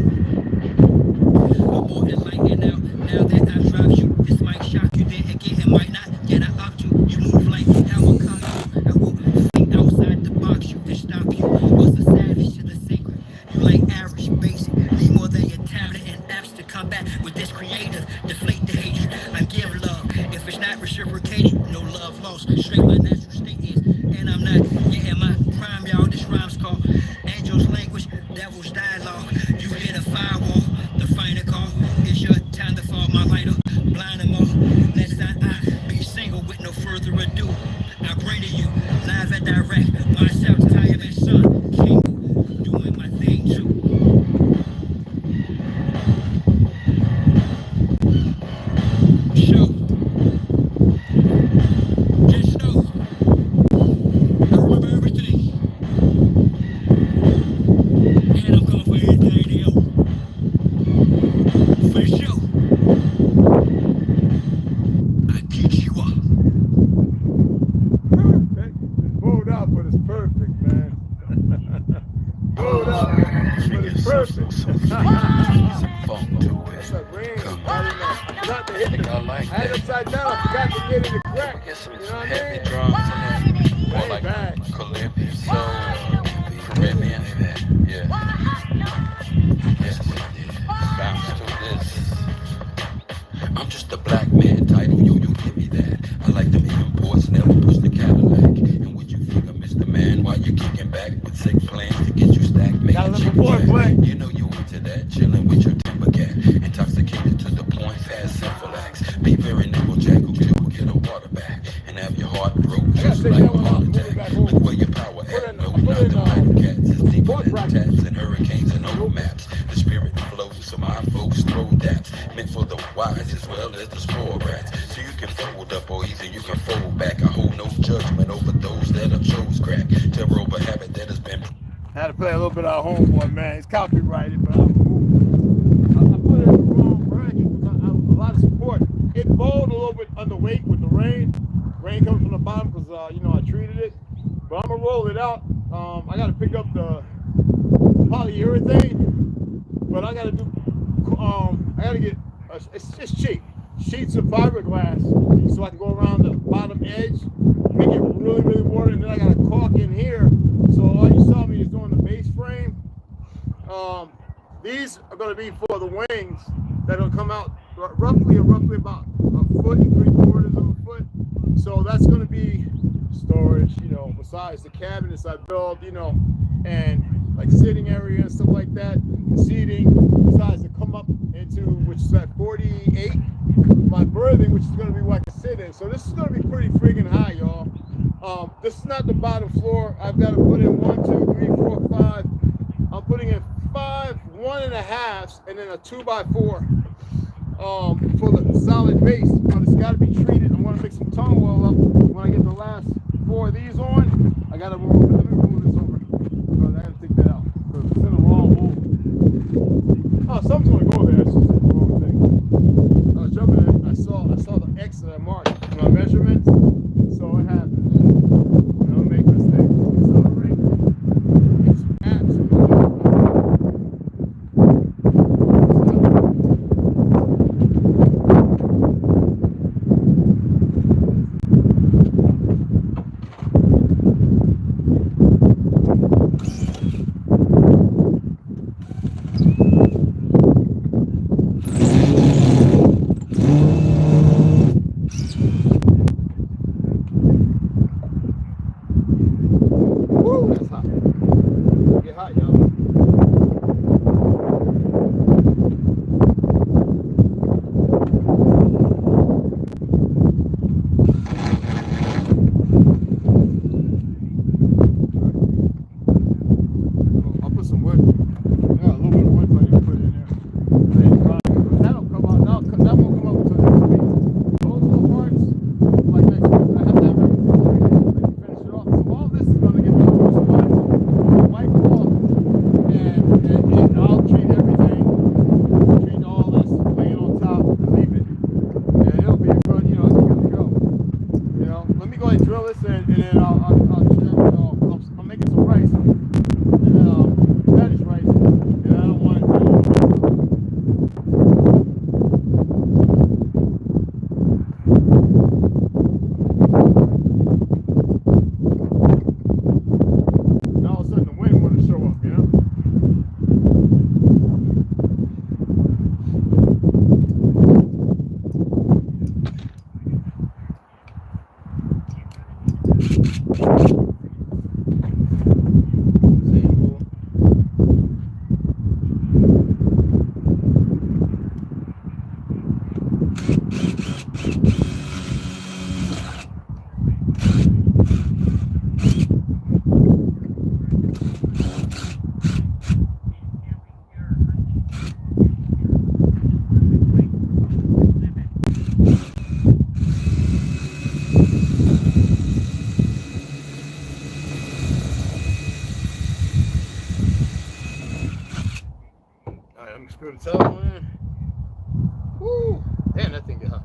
I'm more enlightened now that I've dropped you. This might shock you, then again it might not. Yet I opt you. You move like I will come you. I will think outside the box you to stop you. Was a savage to the sacred. You like average, basic. Need more than your tablet and apps to combat with this creative. Deflate the hatred. I give love. If it's not reciprocated, no love lost. Straight my natural state is. And I'm not yet in my prime, y'all. This rhyme's called Angel's Language, Devil's Dialogue. You hit a firewall, the final call. It's your time to fall, my lighter. Blind them all. Next time I be single with no further ado. I bring to you live and direct. Myself, Tired and Son, King, doing my thing too. Show. Just know. I remember everything. And I'm coming for everything they own. But it's perfect. Some funk to It's it. like rain. Come I didn't know. I forgot to hit think the. I like I had that. upside down. I forgot to get it to crack. Get some You know what I heavy mean? drums in there. More Ain't like bad. Calypso, Caribbean. Yeah. Yes, bounce to this. I'm just a black man title, yo, give me that. I like them imports, never push the Cadillac. And would you figure, Mr. Man, while you kicking back with sick plans to get you stacked, make Gotta a let chick my boy chat. play. You know you into that, chilling with your timber cat, intoxicated to the point, past sinful acts. Be very nimble, Jack, who will get a water back, and have your heart broke I gotta just take like that a one out heart and move it attack. back home. Look where your power at, no, not the mighty cats. It's deeper Support than bracket. taps and hurricanes and old maps. The spirit flows, so my folks throw daps, meant for the wise as well as the spoiled rats. So you can fold up or either you can fold back. I hold no judgment over those that have chose crack. Terror over habit that has been. I had to play a little bit of Homeboy, man. It's copyrighted, but I'm moving. I put it in the wrong bracket because a lot of support. It bowled a little bit underweight with the rain. Rain comes from the bottom because, you know, I treated it. But I'm going to roll it out. I got to pick up the polyurethane. But I got to do, I got to get, it's just cheap. Sheets of fiberglass. So I can go around the bottom edge, make it really, really water. And then I got a caulk in here. So all you saw me is doing the base frame. These are going to be for the wings that'll come out roughly about a foot and 3/4 of a foot. So that's going to be storage, you know, besides the cabinets I build, you know, and like sitting area and stuff like that, the seating, besides to come up into, which is at 48, my berthing, which is going to be what I can sit in. So this is going to be pretty friggin' high, y'all. This is not the bottom floor. I've got to put in 1, 2, 3, 4, 5. I'm putting in 5 1.5s and then a 2x4 for the solid base. But it's got to be treated. I'm going to mix some tongue oil up when I get the last 4 of these on. I got to remove it. Let me remove this over. I got to take that out. It's in the wrong hole. Oh, something's going to go there. It's just the wrong thing. I was jumping in. I saw the X that I marked in my measurements. So it happens. Don't make mistakes. It's all right. It's absolutely. Woo, that's hot. Get hot, y'all. I'll put some wood. I got a little bit of wood money to put in there. That'll come out. That won't come up until next week. Those little parts, like next week, I have to have everything treated, finish it off. So all this is going to get done with one white cloth, and I'll treat everything, treat all this, lay it on top, leave it, and it'll be a good, you know, it'll be good to go. You know, let me go ahead and drill this, and then I'm making some rice, and then Spanish rice, and I don't want it to. Now all of a sudden the wind wanted to show up, you know? Alright, I'm gonna screw the telephone in. Woo! Damn, that thing get hot.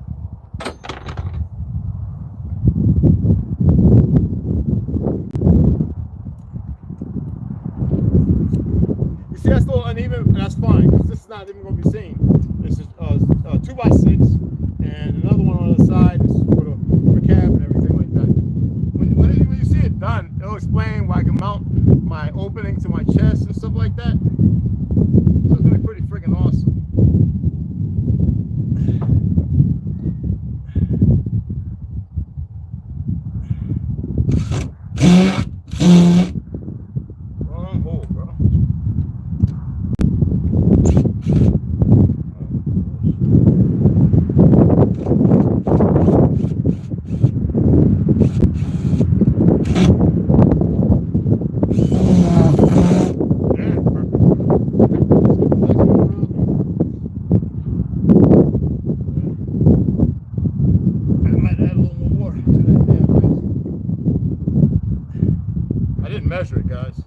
see that's a little uneven, and that's fine, because this is not even going to be seen. This is 2x6, and another one on the side is for the cab and everything like that. When you see it done, it'll explain where I can mount my opening to my chest and stuff like that. So it's going to be pretty freaking awesome. Wrong hole, bro. Measure it, guys.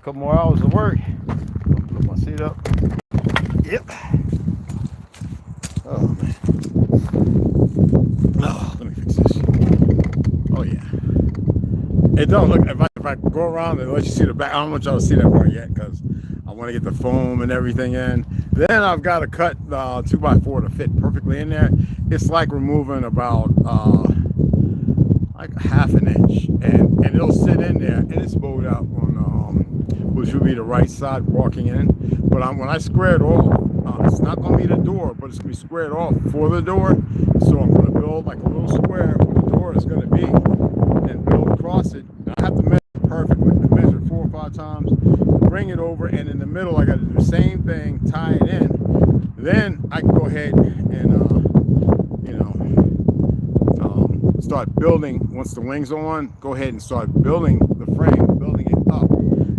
Couple more hours of work. Put my seat up. Yep. Oh man. Oh, let me fix this. Oh yeah. It don't look. If I go around and let you see the back, I don't want y'all to see that part yet because I want to get the foam and everything in. Then I've got to cut the 2x4 to fit perfectly in there. It's like removing about like ½ an inch, and it'll sit in there, and it's bowed out on which would be the right side walking in. But when I square it off, it's not going to be the door, but it's going to be squared off for the door. So I'm going to build like a little square where the door is going to be, and build across it. And I have to measure perfectly. I measure 4 or 5 times, bring it over, and in the middle I got to do the same thing, tie it in. Then I can go ahead and start building, once the wings are on, go ahead and start building the frame, building it up.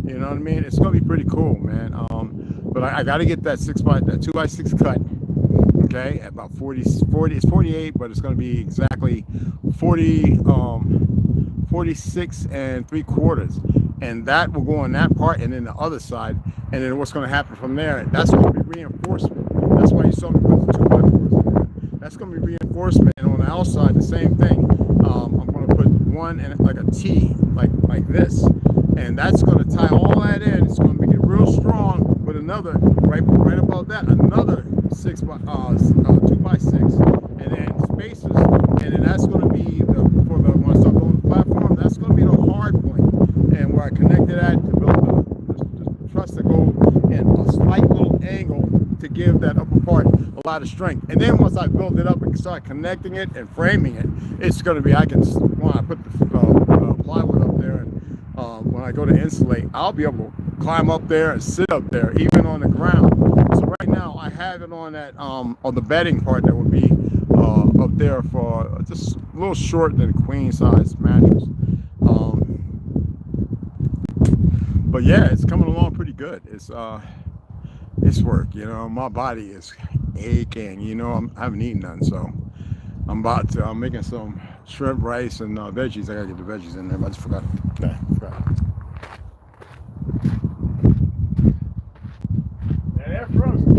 You know what I mean? It's gonna be pretty cool, man. But I got to get that 2x6 cut. Okay, at about 40, it's 48, but it's going to be exactly 46 and 3/4, and that will go on that part, and then the other side, and then what's going to happen from there, that's going to be reinforcement. That's why you saw me put the 2x4s in there. That's going to be reinforcement, and on the outside, the same thing. I'm going to put one and like a T, like this, and that's going to tie all that in. It's going to make it real strong with another, right above that, another 2x6, and then spacers, and then that's going to be for the when I start building the platform, that's going to be the hard point, and where I connected that to build the truss to go in a slight little angle to give that upper part a lot of strength. And then once I build it up and start connecting it and framing it, it's going to be, when I put the plywood up there, and when I go to insulate, I'll be able to climb up there and sit up there, even on the ground. So right now I have it on that on the bedding part that would be up there for just a little short than a queen size mattress. But yeah, it's coming along pretty good. It's work, you know. My body is aching, you know. I haven't eaten none, so I'm making some shrimp, rice, and veggies. I gotta get the veggies in there, but I just forgot. Yeah, and they're frozen.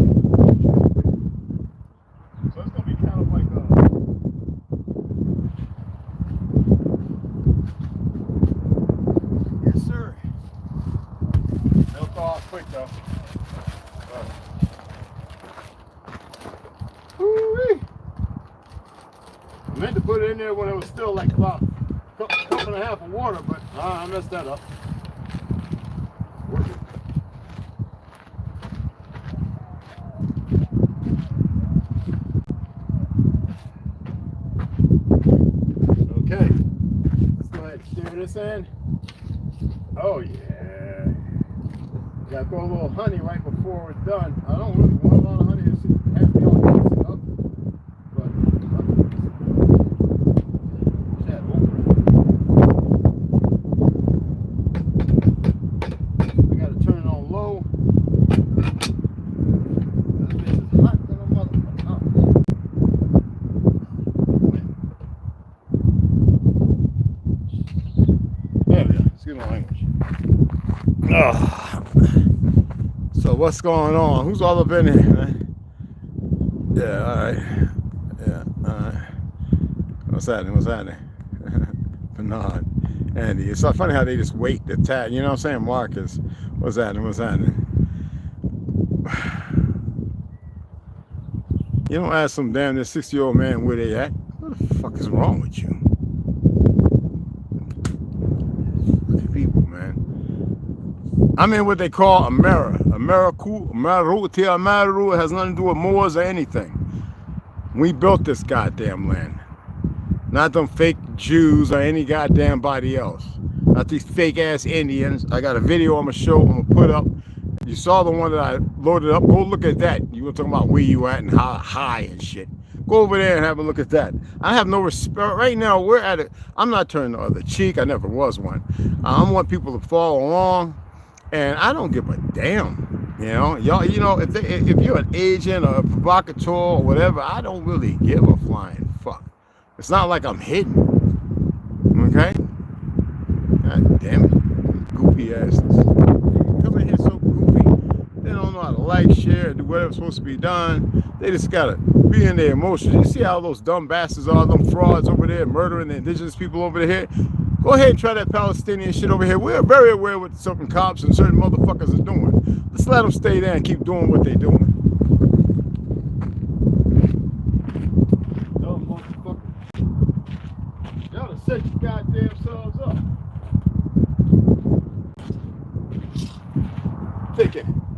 So it's gonna be kind of like yes, sir. They'll thaw off quick though. Woo-wee. I meant to put it in there when it was still like about a cup and a half of water, but I messed that up. Okay, let's go ahead and stir this in. Oh yeah. Gotta throw a little honey right before we're done. I don't really want a lot of honey. This has to be all mixed up. But that over. We gotta turn it on low. This bitch is hot than a motherfucker. There we go. Excuse my language. So what's going on? Who's all up in here, man? Yeah, all right. Yeah, all right. What's happening? Bernard, Andy. It's so funny how they just wait the tag. You know what I'm saying? Marcus, what's happening? You don't ask some damn this 60-year-old man where they at. What the fuck is wrong with you? People, man. I'm in what they call a mirror. Ameriru has nothing to do with Moors or anything. We built this goddamn land. Not them fake Jews or any goddamn body else. Not these fake ass Indians. I got a video I'm gonna show, I'm gonna put up. You saw the one that I loaded up. Go look at that. You were talking about where you at and how high and shit. Go over there and have a look at that. I have no respect. Right now, we're at it. I'm not turning the other cheek. I never was one. I want people to follow along. And I don't give a damn, you know, y'all. You know, if you're an agent or a provocateur or whatever, I don't really give a flying fuck. It's not like I'm hidden, okay? God damn it, goofy asses. Come in here so goofy. They don't know how to like, share, do whatever's supposed to be done. They just gotta be in their emotions. You see how those dumb bastards are, them frauds over there murdering the indigenous people over there. Go ahead and try that Palestinian shit over here. We're very aware what certain cops and certain motherfuckers are doing. Let's let them stay there and keep doing what they're doing. Dumb motherfuckers. Y'all done set your goddamn selves up.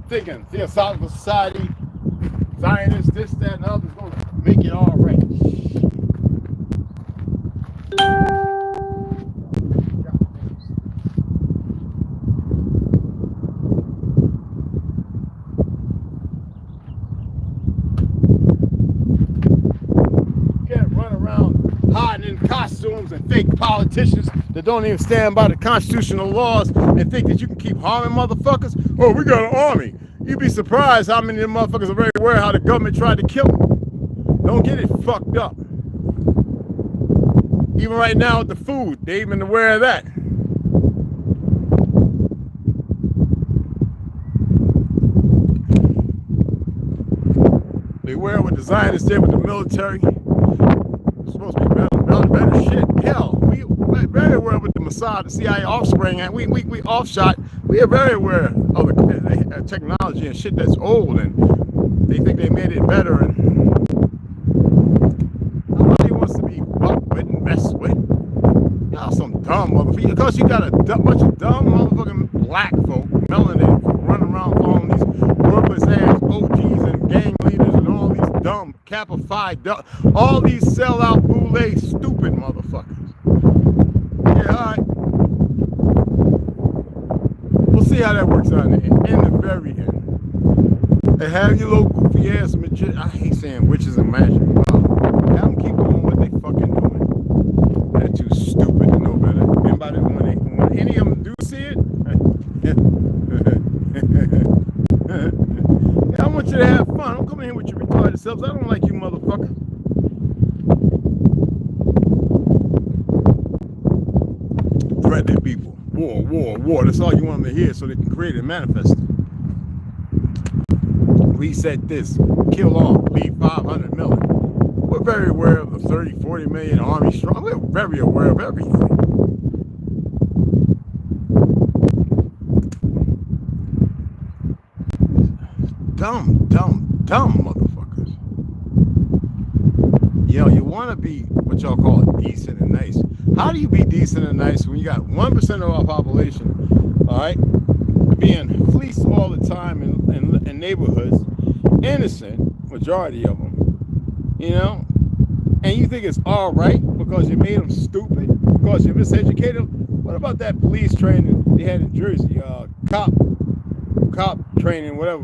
Thinking Theosophical Society, Zionists, this, that, and others gonna make it all right. riding in costumes and fake politicians that don't even stand by the constitutional laws and think that you can keep harming motherfuckers. Oh, we got an army. You'd be surprised how many of them motherfuckers are very aware how the government tried to kill them. Don't get it fucked up. Even right now with the food, they even aware of that. They aware what the Zionists did with the military. It's supposed to be better shit. Hell, we very aware of what the Mossad, the CIA offspring, and we offshot. We are very aware of the technology and shit that's old, and they think they made it better. And nobody wants to be fucked with and messed with. Y'all some dumb motherfuckers. Because you got a bunch of dumb motherfucking black folk, melanated folk, running around following these worthless ass OGs and gang leaders and all these dumb, capified, all these sellout, boule, stupid motherfuckers. Yeah, all right. We'll see how that works out in the very end. And have your little goofy ass magician. I hate saying witches and magic. Have them keep doing what they fucking doing. They're too stupid to know better. Anybody, when any of them do see it, I want you to have fun. Don't come in here with your retarded selves. I don't like you motherfuckers. Threatening people. War. That's all you want them to hear so they can create and manifest it. Reset this. Kill all. Leave 500 million. We're very aware of the 30, 40 million army strong. We're very aware of everything. Dumb motherfuckers. Yo, you want to be what y'all call decent and nice. How do you be decent and nice when you got 1% of our population, all right, being fleeced all the time in neighborhoods, innocent, majority of them, you know, and you think it's all right because you made them stupid, because you're miseducated? What about that police training they had in Jersey, cop training, whatever,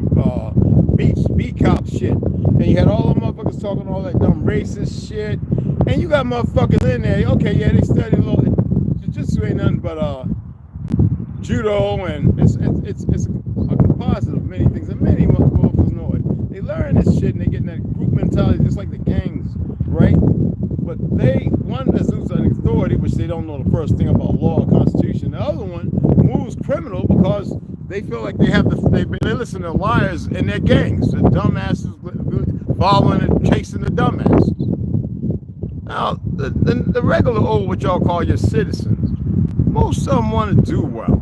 beat cop shit, and you had all the motherfuckers talking all that dumb racist shit, and you got motherfuckers in there, okay, yeah, they study a little, jiu-jitsu ain't nothing but judo, and it's a composite of many things, and many motherfuckers know it. They learn this shit, and they get in that group mentality, just like the gangs, right? But one assumes an authority, which they don't know the first thing about law or constitution. The other one moves criminal because they feel like they listen to liars in their gangs, the dumbasses following and chasing the dumbasses. Now, the regular old, what y'all call your citizens, most of them want to do well.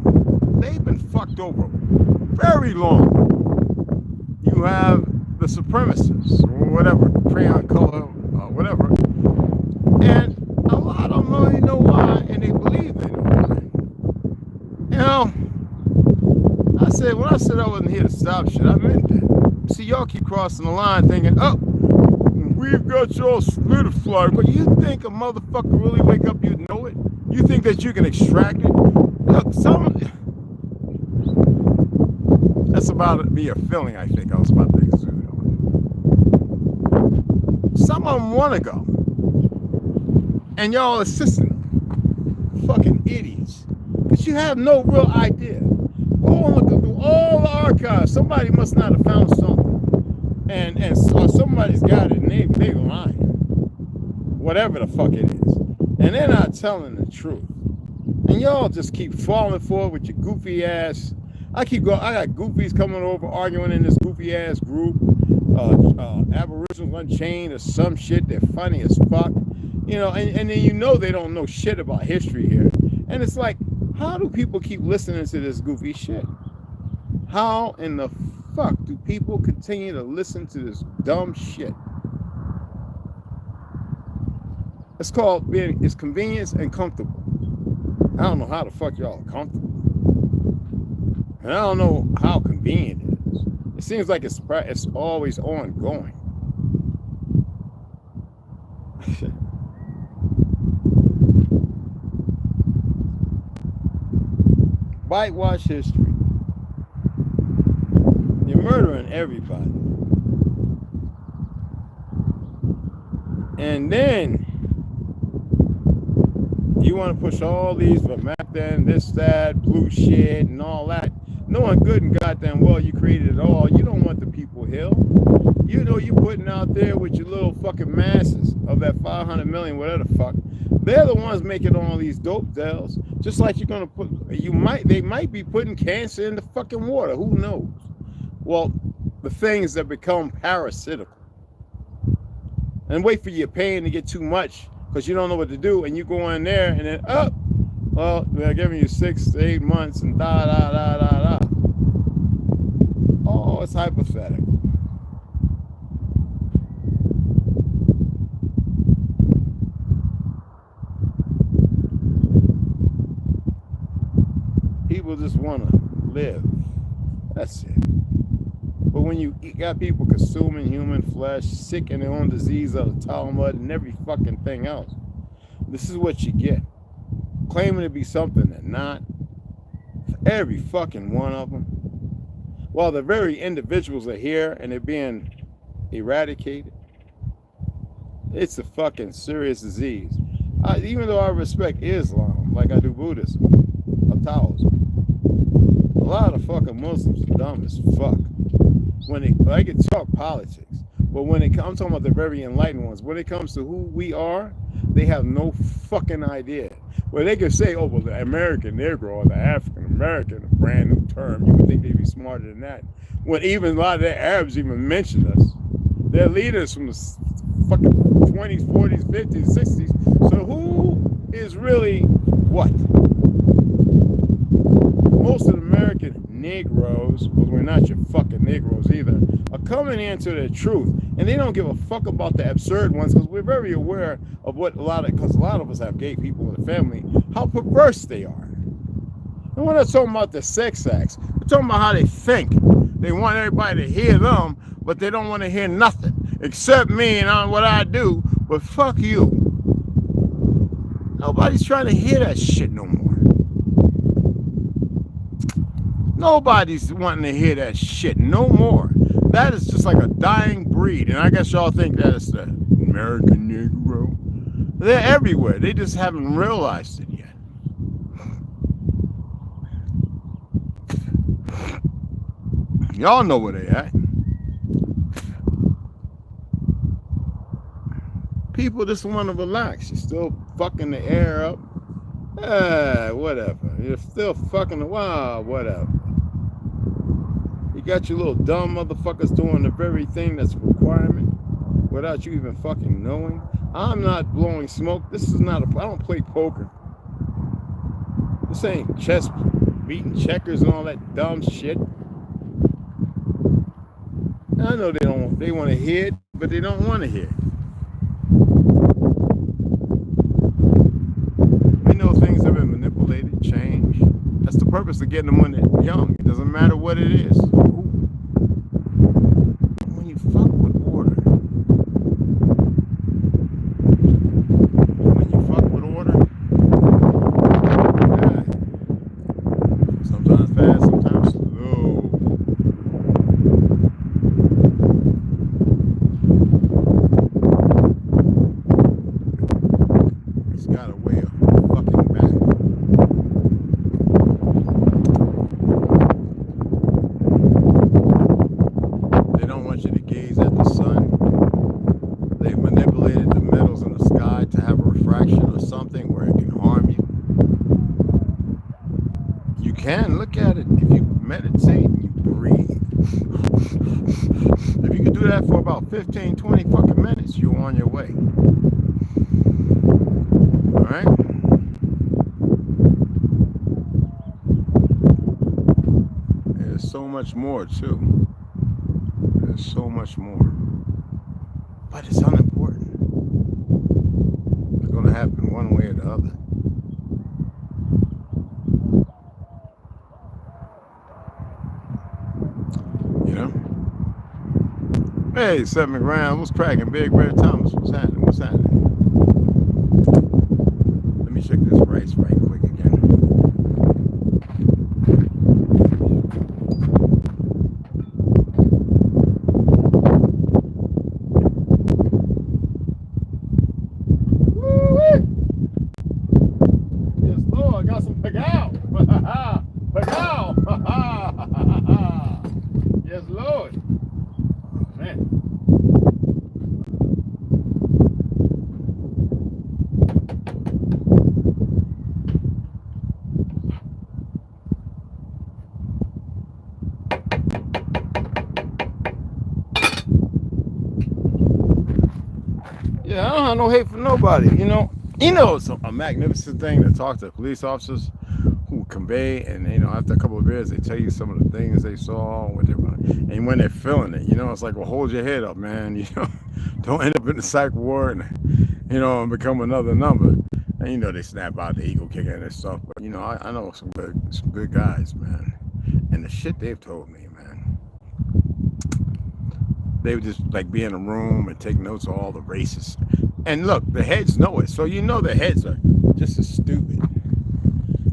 They've been fucked over very long. You have the supremacists, or whatever, crayon color, whatever, and a lot of them don't even know why, and they believe they know why. You know, when I said I wasn't here to stop shit, I meant that. See, y'all keep crossing the line thinking, oh, we've got y'all solidified, but you think a motherfucker really wake up, you'd know it? You think that you can extract it? Look, that's about to be a feeling, I think. I was about to exude. Some of them want to go, and y'all assisting them. Fucking idiots. Because you have no real idea. Go and look through all the archives. Somebody must not have found something. Or somebody's got it and they lying. Whatever the fuck it is. And they're not telling the truth. And y'all just keep falling for it with your goofy ass. I got goofies coming over arguing in this goofy ass group. Aboriginals Unchained or some shit. They're funny as fuck. You know, and then you know they don't know shit about history here. And it's like, how do people keep listening to this goofy shit? How in the fuck do people continue to listen to this dumb shit? It's called it's convenience and comfortable. I don't know how the fuck y'all are comfortable. And I don't know how convenient it is. It seems like it's always ongoing. Whitewash history. You're murdering everybody. And then you want to push all these vermectin, this, that, blue shit, and all that, knowing good and goddamn well you created it all. You don't want the people healed. You know you're putting out there with your little fucking masses of that 500 million, whatever the fuck. They're the ones making all these dope deals. Just like you're gonna put, they might be putting cancer in the fucking water. Who knows? Well, the things that become parasitical. And wait for your pain to get too much because you don't know what to do, and you go in there and then well, they're giving you 6 to 8 months and da da da da da. Oh, it's hypothetical. People just want to live. That's it. But when you got people consuming human flesh, sick in their own disease of the Talmud and every fucking thing else, this is what you get. Claiming to be something they're not. Every fucking one of them. While the very individuals are here and they're being eradicated, it's a fucking serious disease. Even though I respect Islam, like I do Buddhism, or Taoism, a lot of fucking Muslims are dumb as fuck. I can talk politics, but I'm talking about the very enlightened ones. When it comes to who we are, they have no fucking idea. Well, they can say, oh, well, the American Negro or the African American, a brand new term. You would think they'd be smarter than that. When even a lot of the Arabs even mention us. They're leaders from the fucking 20s, 40s, 50s, 60s. So who is really what? Most of the American Negroes, because we're not your fucking Negroes either, are coming into the truth. And they don't give a fuck about the absurd ones, because we're very aware of what because a lot of us have gay people in the family, how perverse they are. And we're not talking about the sex acts. We're talking about how they think. They want everybody to hear them, but they don't want to hear nothing except me and on what I do. But fuck you. Nobody's trying to hear that shit no more. Nobody's wanting to hear that shit no more. That is just like a dying breed. And I guess y'all think that it's the American Negro. They're everywhere. They just haven't realized it yet. Y'all know where they at. People just want to relax. You're still fucking the air up. Whatever. You're still fucking the wild, whatever. You got your little dumb motherfuckers doing the very thing that's a requirement without you even fucking knowing. I'm not blowing smoke. This is not I don't play poker. This ain't chess, beating checkers and all that dumb shit. I know they want to hear it, but they don't want to hear it. We know things have been manipulated, changed. That's the purpose of getting them when they're young. It doesn't matter what it is. When you fuck with order. When you fuck with order. Yeah. Sometimes fast, sometimes slow. It's got a way of fucking back. They don't want you to gaze at the sun. They've manipulated the metals in the sky to have a refraction or something where it can harm you. You can look at it if you meditate and you breathe. If you can do that for about 15, 20 fucking minutes, you're on your way. All right? There's so much more, too. There's so much more. But it's unimportant. It's going to happen one way or the other. You know? Hey, 7 grand. What's cracking? Big Red Thomas. What's happening? What's happening? Let me check this rice right quick again. have no hate for nobody, you know. You know, it's a magnificent thing to talk to police officers who convey, and you know, after a couple of years, they tell you some of the things they saw, what they were, and when they're feeling it, you know, it's like, well, hold your head up, man. You know, don't end up in the psych ward, and you know, and become another number. And you know, they snap out the ego kicker and stuff. But you know, I know some good guys, man. And the shit they've told me, man. They would just like be in a room and take notes of all the races. And look, the heads know it. So you know the heads are just as stupid.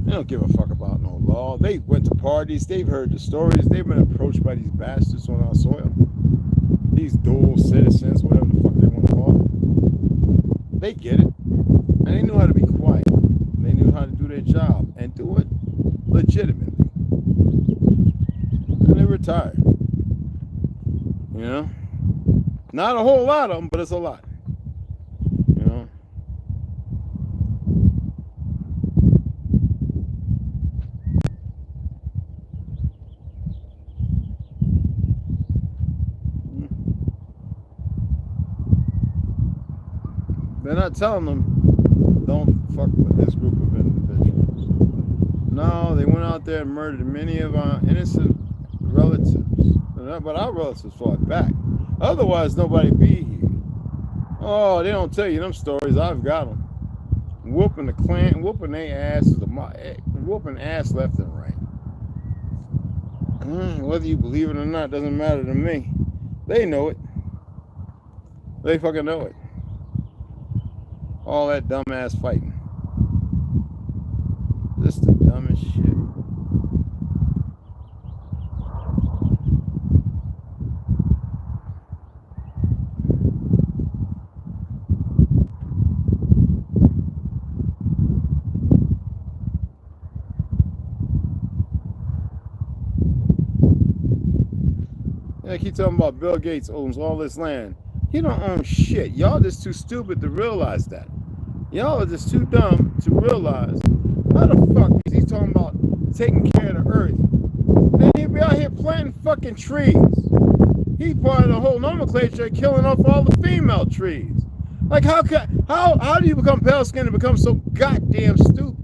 They don't give a fuck about no law. They went to parties. They've heard the stories. They've been approached by these bastards on our soil. These dual citizens, whatever the fuck they want to call it. They get it. And they knew how to be quiet. They knew how to do their job and do it legitimately. And they retired. You know? Not a whole lot of them, but it's a lot. You know? They're not telling them, don't fuck with this group of individuals. No, they went out there and murdered many of our innocent relatives. But our relatives fought back. Otherwise, nobody be here. Oh, they don't tell you them stories. I've got them. Whooping the Klan, whooping their asses, whooping ass left and right. Whether you believe it or not doesn't matter to me. They know it. They fucking know it. All that dumbass fighting. Just the dumbest shit. I keep talking about Bill Gates owns all this land. He don't own shit. Y'all just too stupid to realize that. Y'all are just too dumb to realize. How the fuck is he talking about taking care of the earth? Then he'd be out here planting fucking trees. He part of the whole nomenclature killing off all the female trees. Like how do you become pale skinned and become so goddamn stupid?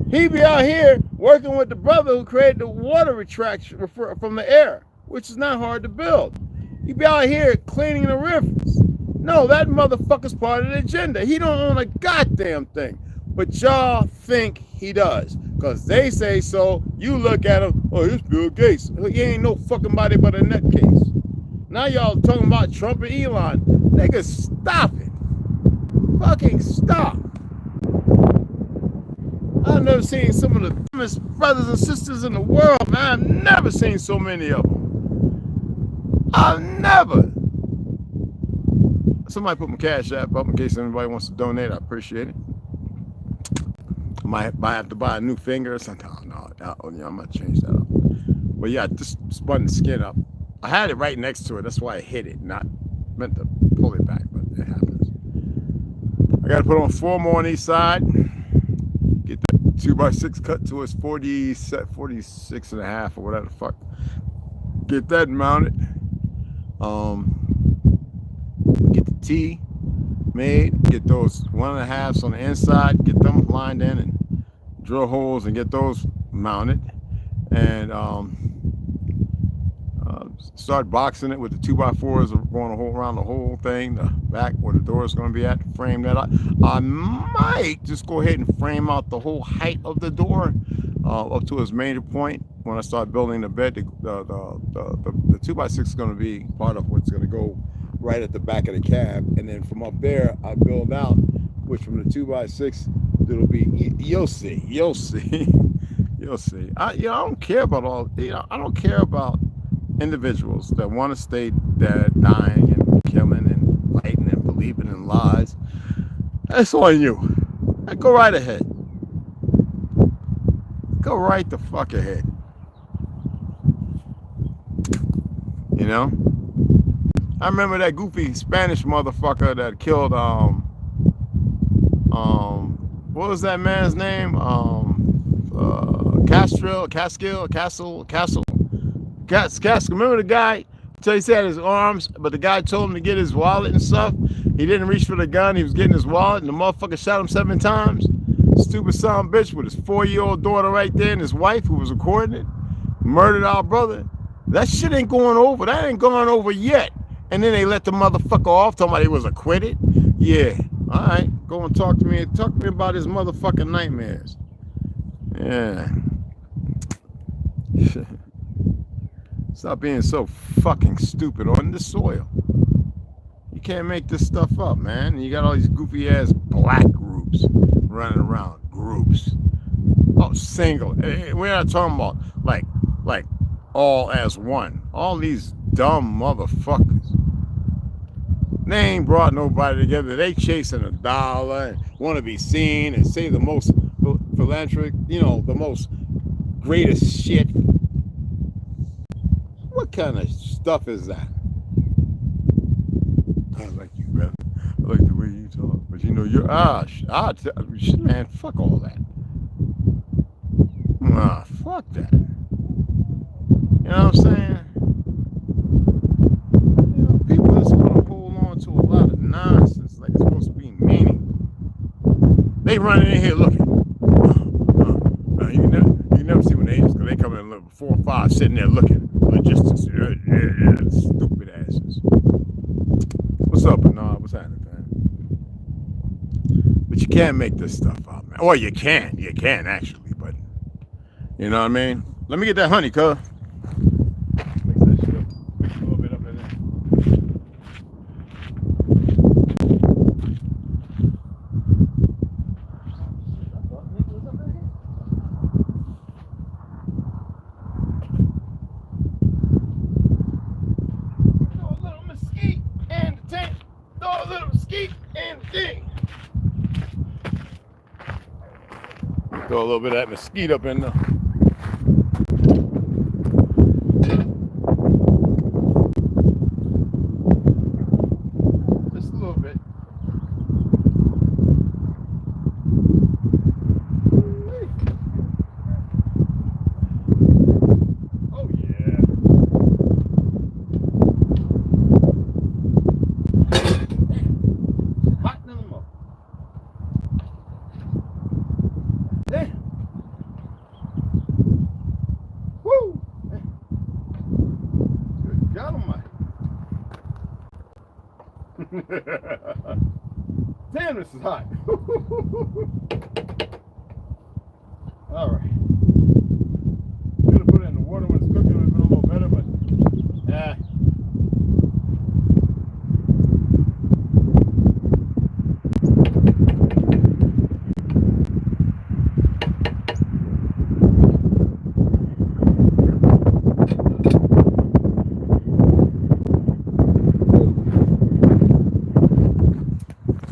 He be out here working with the brother who created the water retraction from the air, which is not hard to build. He be out here cleaning the rivers. No, that motherfucker's part of the agenda. He don't own a goddamn thing. But y'all think he does. Because they say so. You look at him, oh, it's Bill Gates. He ain't no fucking body but a nutcase. Now y'all talking about Trump and Elon. Nigga, stop it. Fucking stop. I've never seen some of the dumbest brothers and sisters in the world, man. I've never seen so many of them. I've never. Somebody put my Cashapp up in case anybody wants to donate. I appreciate it. I might have to buy a new finger or something. No, I'm going to change that up. But yeah, I just spun the skin up. I had it right next to it. That's why I hit it. Not meant to pull it back, but it happens. I got to put on 4 more on each side. Get that 2x6 cut to its 46 and a half or whatever the fuck. Get that mounted. Get the T made. Get those 1.5s on the inside. Get them lined in and drill holes and get those mounted. And start boxing it with the 2x4s going around the whole thing, the back where the door is going to be at, frame that out. I might just go ahead and frame out the whole height of the door up to its major point. When I start building the bed, the 2x6 is going to be part of what's going to go right at the back of the cab, and then from up there I build out, which from the 2x6 it'll be, you'll see. I don't care about all, I don't care about individuals that want to stay dead, dying and killing and fighting and believing in lies. That's on you. Go right ahead. Go right the fuck ahead. You know? I remember that goofy Spanish motherfucker that killed what was that man's name? Castle. Remember the guy So he had his arms, but the guy told him to get his wallet and stuff. He didn't reach for the gun. He was getting his wallet, and the motherfucker shot him 7 times. Stupid son of a bitch with his 4-year-old daughter right there and his wife who was recording it. Murdered our brother. That shit ain't going over. That ain't gone over yet. And then they let the motherfucker off, talking about he was acquitted. Yeah. All right. Go and talk to me. Talk to me about his motherfucking nightmares. Yeah. Stop being so fucking stupid on the soil. You can't make this stuff up, man. You got all these goofy ass black groups running around. Groups. Oh, single. We're not talking about like all as one. All these dumb motherfuckers. They ain't brought nobody together. They chasing a dollar and want to be seen and say the most philanthropic, you know, the most greatest shit. What kind of stuff is that? I like you, brother. I like the way you talk. But you know, you're man, fuck all that. Fuck that. You know what I'm saying? You know, people just want to hold on to a lot of nonsense like it's supposed to be meaningful. They running in here looking. You never see when the agents, because they come in 4 or 5 sitting there looking. Logistics. Stupid asses. What's up, Bernard? What's happening, man? But you can't make this stuff up, man. Or you can. You can, actually. But, you know what I mean? Let me get that honey, cuz. Mix that shit up. Mix a little bit up in there. Throw a little mesquite and the tank. Throw a little mesquite and the thing. Throw a little bit of that mesquite up in there. Just a little bit. Oh yeah. Hot in the mouth. Damn. Woo! Good God Almighty. Damn, this is hot. All right. Could have put it in the water when it's cooking. It would have been a little better, but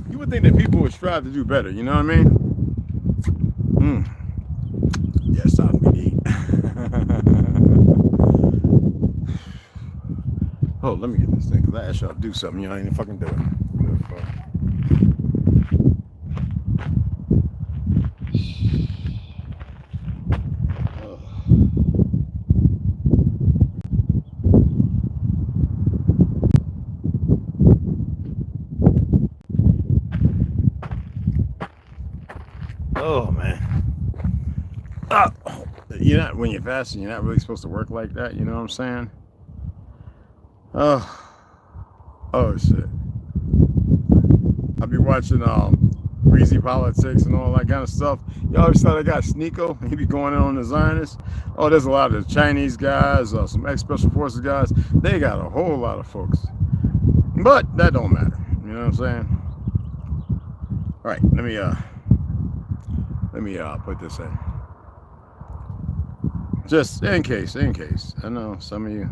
you would think that people would strive to do better, you know what I mean? Yeah, it's time for me to eat. Oh, let me get this thing, because I asked y'all to do something, y'all ain't fucking do it. Oh man. You're not, when you're fasting, you're not really supposed to work like that, you know what I'm saying? Oh shit. I'll be watching Greasy Politics and all that kind of stuff. You always saw that guy Sneeko, he be going in on the Zionists. Oh, there's a lot of Chinese guys, some ex-special forces guys. They got a whole lot of folks. But that don't matter. You know what I'm saying? All right, let me put this in. Just in case. I know some of you,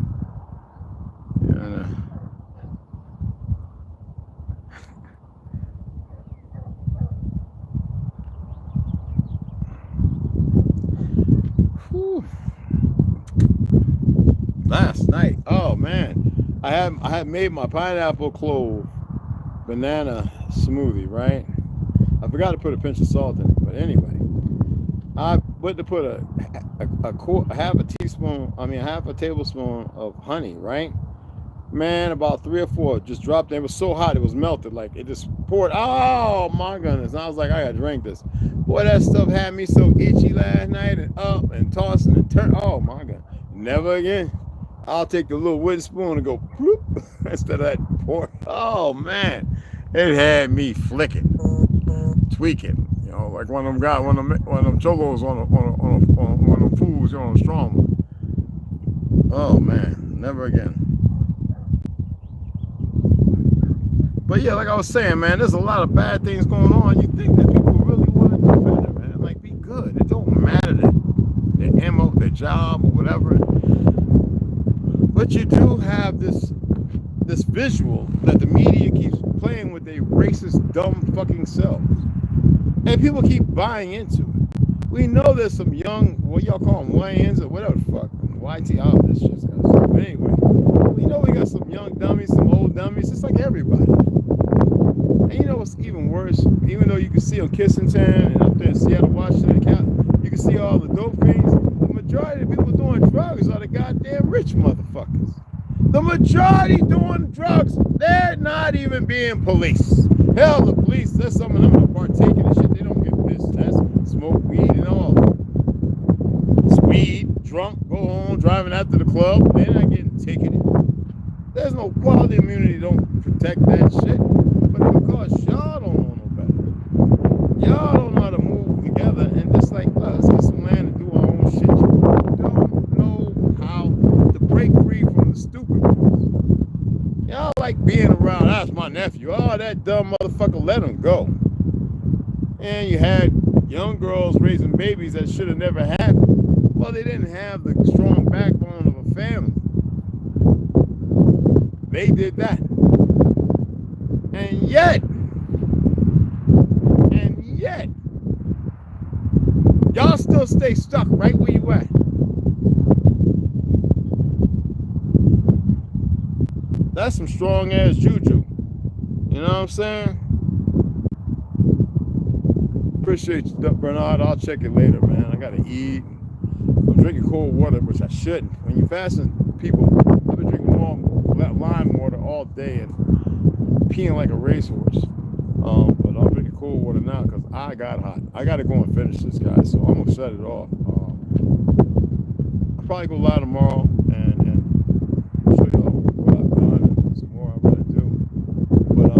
Whew. Last night, oh man, I had made my pineapple clove banana smoothie, right? I forgot to put a pinch of salt in it, but anyway, I went to put half a tablespoon of honey, right? Man, about 3 or 4 just dropped in. It was so hot, it was melted. Like, it just poured. Oh, my goodness. And I was like, I gotta drink this. Boy, that stuff had me so itchy last night and up and tossing and turn. Oh, my God. Never again. I'll take the little wooden spoon and go bloop instead of that pour. Oh, man. It had me flicking, tweaking. You know, like one of them guys, one of them cholos on one of them fools, you know, on a strong one. Oh, man. Never again. But yeah, like I was saying, man, there's a lot of bad things going on. You think that people really want to do better, man. Like, be good. It don't matter their MO, their job, or whatever. But you do have this visual that the media keeps playing with their racist, dumb fucking selves. And people keep buying into it. We know there's some young, what y'all call them, YNs or whatever the fuck. YT, all this shit's got stuff. But anyway, we know we got some young dummies, some old dummies, just like everybody. And you know what's even worse? Even though you can see on Kissington and up there in Seattle, Washington, you can see all the dope fiends, the majority of the people doing drugs are the goddamn rich motherfuckers. The majority doing drugs, they're not even being policed. Hell, the police, there's some of them that partake in the shit, they don't get pissed. That's smoke weed and all. Speed, drunk, go home, driving after the club, they're not getting ticketed. There's no quality immunity, don't protect that shit. But because y'all don't know no better. Y'all don't know how to move together and just like, let's get some land and do our own shit. You don't know how to break free from the stupid ones. Y'all like being around, that's my nephew. Oh, that dumb motherfucker, let him go. And you had young girls raising babies that should have never happened. Well, they didn't have the strong backbone of a family. They did that. And yet, y'all still stay stuck right where you at. That's some strong ass juju. You know what I'm saying? Appreciate you, Bernard. I'll check it later, man. I gotta eat. I'm drinking cold water, which I shouldn't. When you fasting, people, I've been drinking warm lime water all day and peeing like a racehorse. But I'm drinking cold water now because I got hot. I gotta go and finish this, guys. So I'm gonna shut it off. I'll probably go live tomorrow and show you all what I've done and some more I'm gonna do. But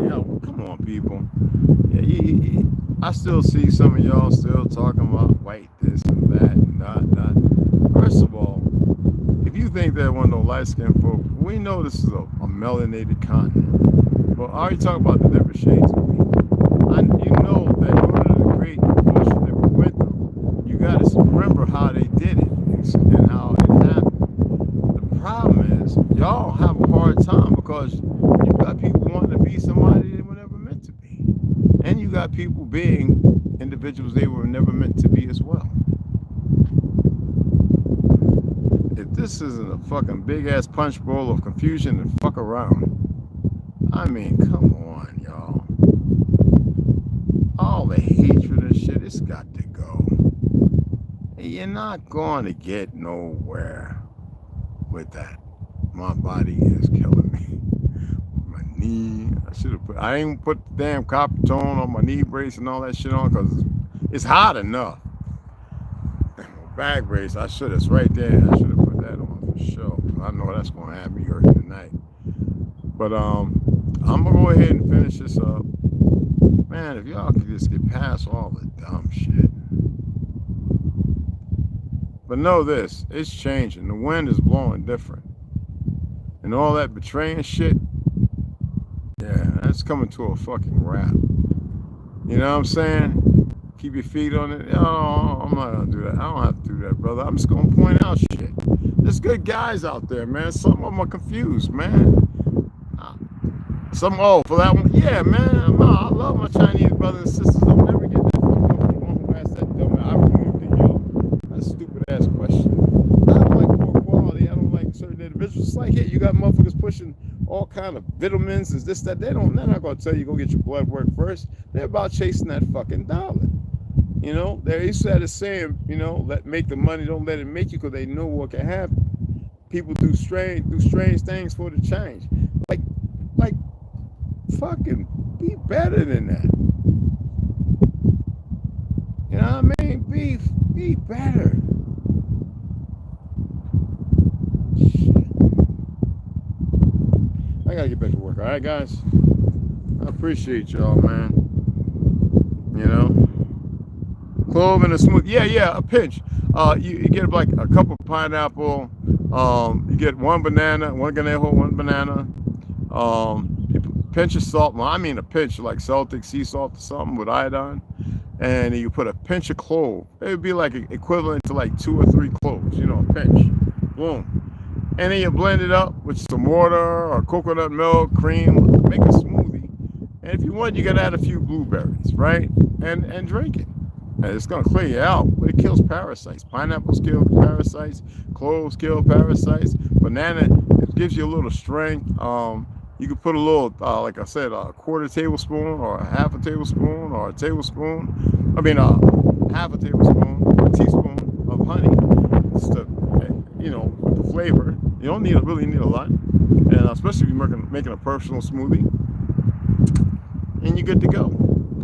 you know, come on, people. Yeah, I still see some of y'all still talking about white this and that and not. First of all, if you think there wasn't no light-skinned folk, we know this is a melanated continent. But I already talked about the different shades of me. You know that in order to create the bullshit that we went through, you got to remember how they did it and how it happened. The problem is, y'all have a hard time because you got people wanting to be somebody they were never meant to be. And you got people being individuals they were never meant to be as well. If this isn't a fucking big-ass punch bowl of confusion and fuck around, I mean, come on, y'all. All the hatred and shit, it's got to go. And you're not going to get nowhere with that. My body is killing me. My knee, I ain't put the damn copper tone on my knee brace and all that shit on because it's hot enough. Back brace, it's right there. I should have put that on for sure. I know that's going to have me hurting tonight. But I'm going to go ahead and finish this up. Man, if y'all could just get past all the dumb shit. But know this, it's changing. The wind is blowing different. And all that betraying shit, yeah, that's coming to a fucking wrap. You know what I'm saying? Keep your feet on it. Oh, I'm not gonna do that. I don't have to do that, brother. I'm just gonna point out shit. There's good guys out there, man. Some of them are confused, man. For that one, yeah, man. No, I love my Chinese brothers and sisters. I'll never get that from one who asked that dumb. I removed it, yo. That's a stupid ass question. I don't like poor quality. I don't like certain individuals. It's like, hey, you got motherfuckers pushing all kind of vitamins and this, that. They're not gonna tell you go get your blood work first. They're about chasing that fucking dollar. You know, they said a saying, you know, make the money, don't let it make you, because they know what can happen. People do strange things for the change. Like, like, fucking be better than that. You know what I mean? Be better. Shit. I gotta get back to work. All right, guys. I appreciate y'all, man. You know, clove and a smooth. Yeah, a pinch. You get like a cup of pineapple. You get one banana, one ganejo, one banana. You pinch of salt. Well, I mean a pinch, like Celtic sea salt or something with iodine. And you put a pinch of clove. It would be like equivalent to like 2 or 3 cloves, you know, a pinch. Boom. And then you blend it up with some water or coconut milk, cream, make a smoothie. And if you want, you can add a few blueberries, right? And drink it. And it's gonna clear you out, but it kills parasites. Pineapples kill parasites, cloves kill parasites, banana, it gives you a little strength. You could put a little, like I said, a quarter tablespoon or a half a tablespoon or a tablespoon. I mean, half a tablespoon, a teaspoon of honey, just to, you know, with the flavor. You don't really need a lot, and especially if you're making a personal smoothie, and you're good to go.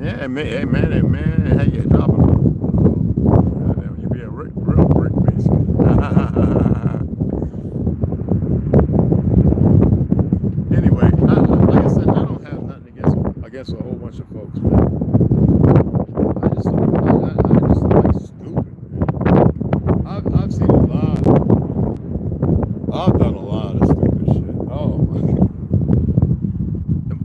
Yeah, man, hey man, how you dropping? You be a real brick mason. Anyway, like I said, I don't have nothing against a whole bunch of folks, man. I just like stupid, man. I've seen a lot. I've done a lot of stupid shit. Oh my.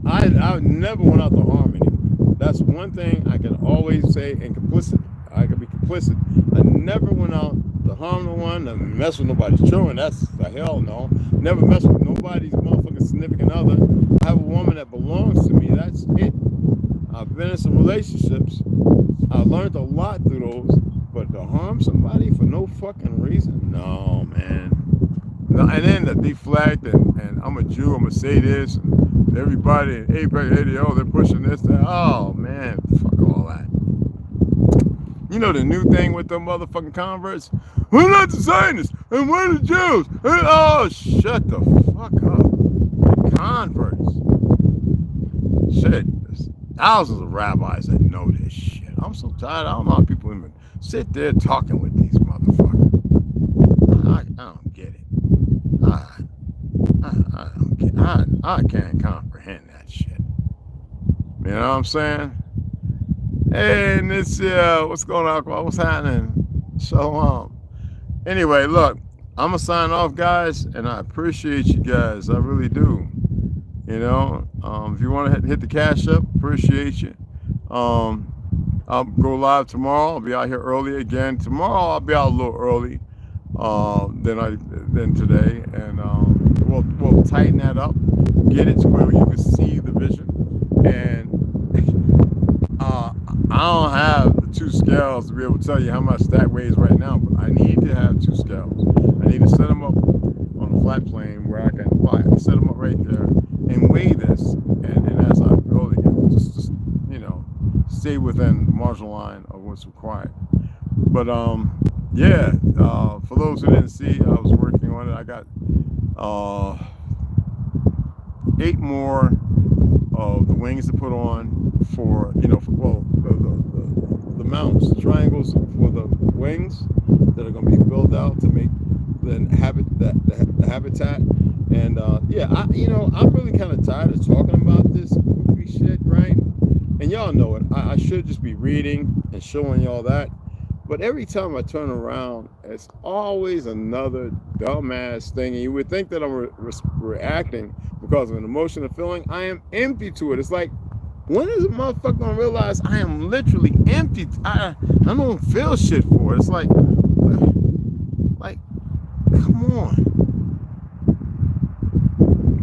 I never went out to harm anyone. That's one thing I can always say, and complicit. I can be complicit. I never went out to harm no one, to mess with nobody's children. That's the hell no. Never mess with nobody's motherfucking significant other. I have a woman that belongs to me. That's it. I've been in some relationships. I learned a lot through those. But to harm somebody for no fucking reason? No, man. No, and then to deflect and I'm a Jew, I'm gonna say this, and everybody in Apex 80, they're pushing this, that. Oh man, fuck all that. You know the new thing with them motherfucking converts? We're not the Zionists, and we're the Jews. And, oh, shut the fuck up. Converts. Shit, there's thousands of rabbis that know this shit. I'm so tired. I don't know how people even sit there talking with these motherfuckers. I don't get it. I don't get. I can't comprehend that shit. You know what I'm saying? Hey, and this what's going on? What's happening? So anyway, look, I'm gonna sign off, guys, and I appreciate you guys. I really do. You know, if you want to hit the Cashapp, appreciate you. I'll go live tomorrow. I'll be out here early again. Tomorrow I'll be out a little early than today, and we'll tighten that up, get it to where you can see the vision. And I don't have the 2 scales to be able to tell you how much that weighs right now, but I need to have 2 scales. I need to set them up on a flat plane where I can set them up right there and weigh this, and as I'm building it, just you know, stay within the marginal line of what's required. But yeah, for those who didn't see, I was working on it. I got 8 more of the wings to put on for, you know, the mounts, the triangles for the wings that are going to be built out to make the habitat. And yeah, I'm really kind of tired of talking about this goofy shit, right? And y'all know it. I should just be reading and showing y'all that. But every time I turn around, it's always another dumbass thing. And you would think that I'm reacting because of an emotional feeling. I am empty to it. It's like, when is a motherfucker gonna realize I am literally empty? I don't feel shit for it. It's like, come on.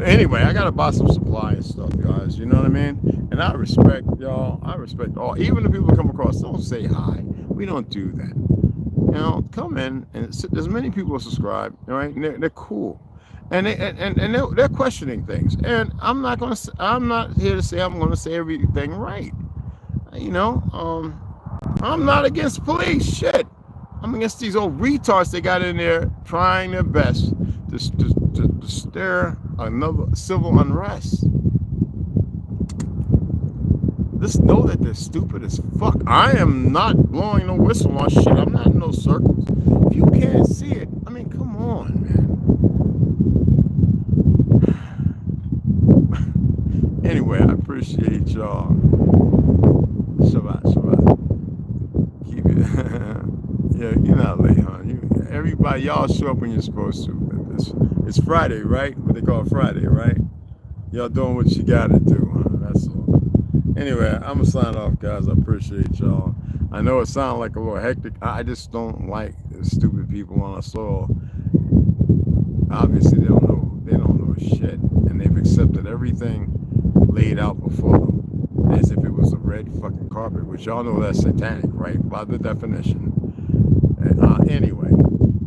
Anyway, I gotta buy some supply and stuff, guys. You know what I mean? And I respect y'all. I respect all. Even the people come across, don't say hi. We don't do that. You know, come in, and there's many people who subscribe. All right, and they're cool, and they're questioning things. And I'm not here to say I'm gonna say everything right. You know, I'm not against police. Shit. I'm against these old retards they got in there trying their best to stir another civil unrest. Just know that they're stupid as fuck. I am not blowing no whistle on shit. I'm not in no circles. If you can't see it, I mean, come on, man. Anyway, I appreciate y'all. Shabbat, Shabbat. Keep it. Yeah, you're not late, huh? Everybody, y'all show up when you're supposed to. It's Friday, right? What they call Friday, right? Y'all doing what you gotta do, huh? That's all. Anyway, I'm gonna sign off, guys. I appreciate y'all. I know it sounds like a little hectic. I just don't like the stupid people on our soil. Obviously, they don't know shit, and they've accepted everything laid out before them as if it was a red fucking carpet, which y'all know that's satanic, right? By the definition. Anyway,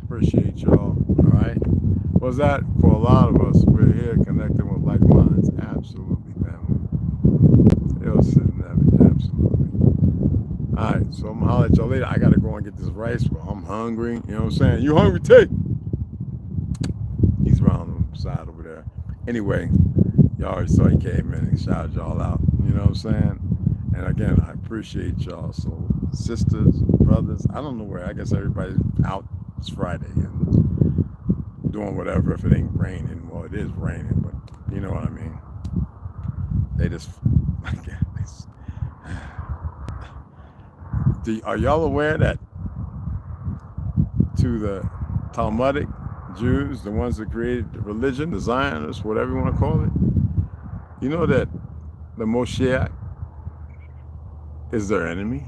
appreciate y'all. All right. Was that for a lot of us? We're here connecting with like minds. Absolutely, family. Absolutely. All right, so I'm gonna holler at y'all later. I gotta go and get this rice. Well, I'm hungry. You know what I'm saying? You hungry, T? He's around the side over there. Anyway, y'all already saw he came in and shouted y'all out. You know what I'm saying? And again, I appreciate y'all. So, sisters, brothers, I don't know where. I guess everybody's out. It's Friday and doing whatever if it ain't raining. Well, it is raining, but you know what I mean. They just, are y'all aware that to the Talmudic Jews, the ones that created the religion, the Zionists, whatever you want to call it, you know that the Moshiach is their enemy?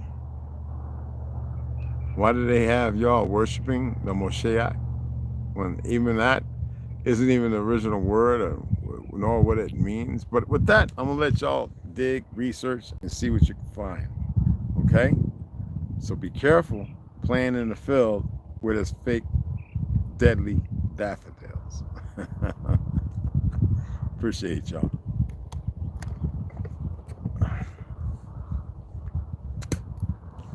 Why do they have y'all worshiping the Moshiach when even that isn't even the original word or nor what it means? But with that, I'm gonna let y'all dig, research, and see what you can find. Okay? So be careful playing in the field with his fake, deadly daffodils. Appreciate y'all.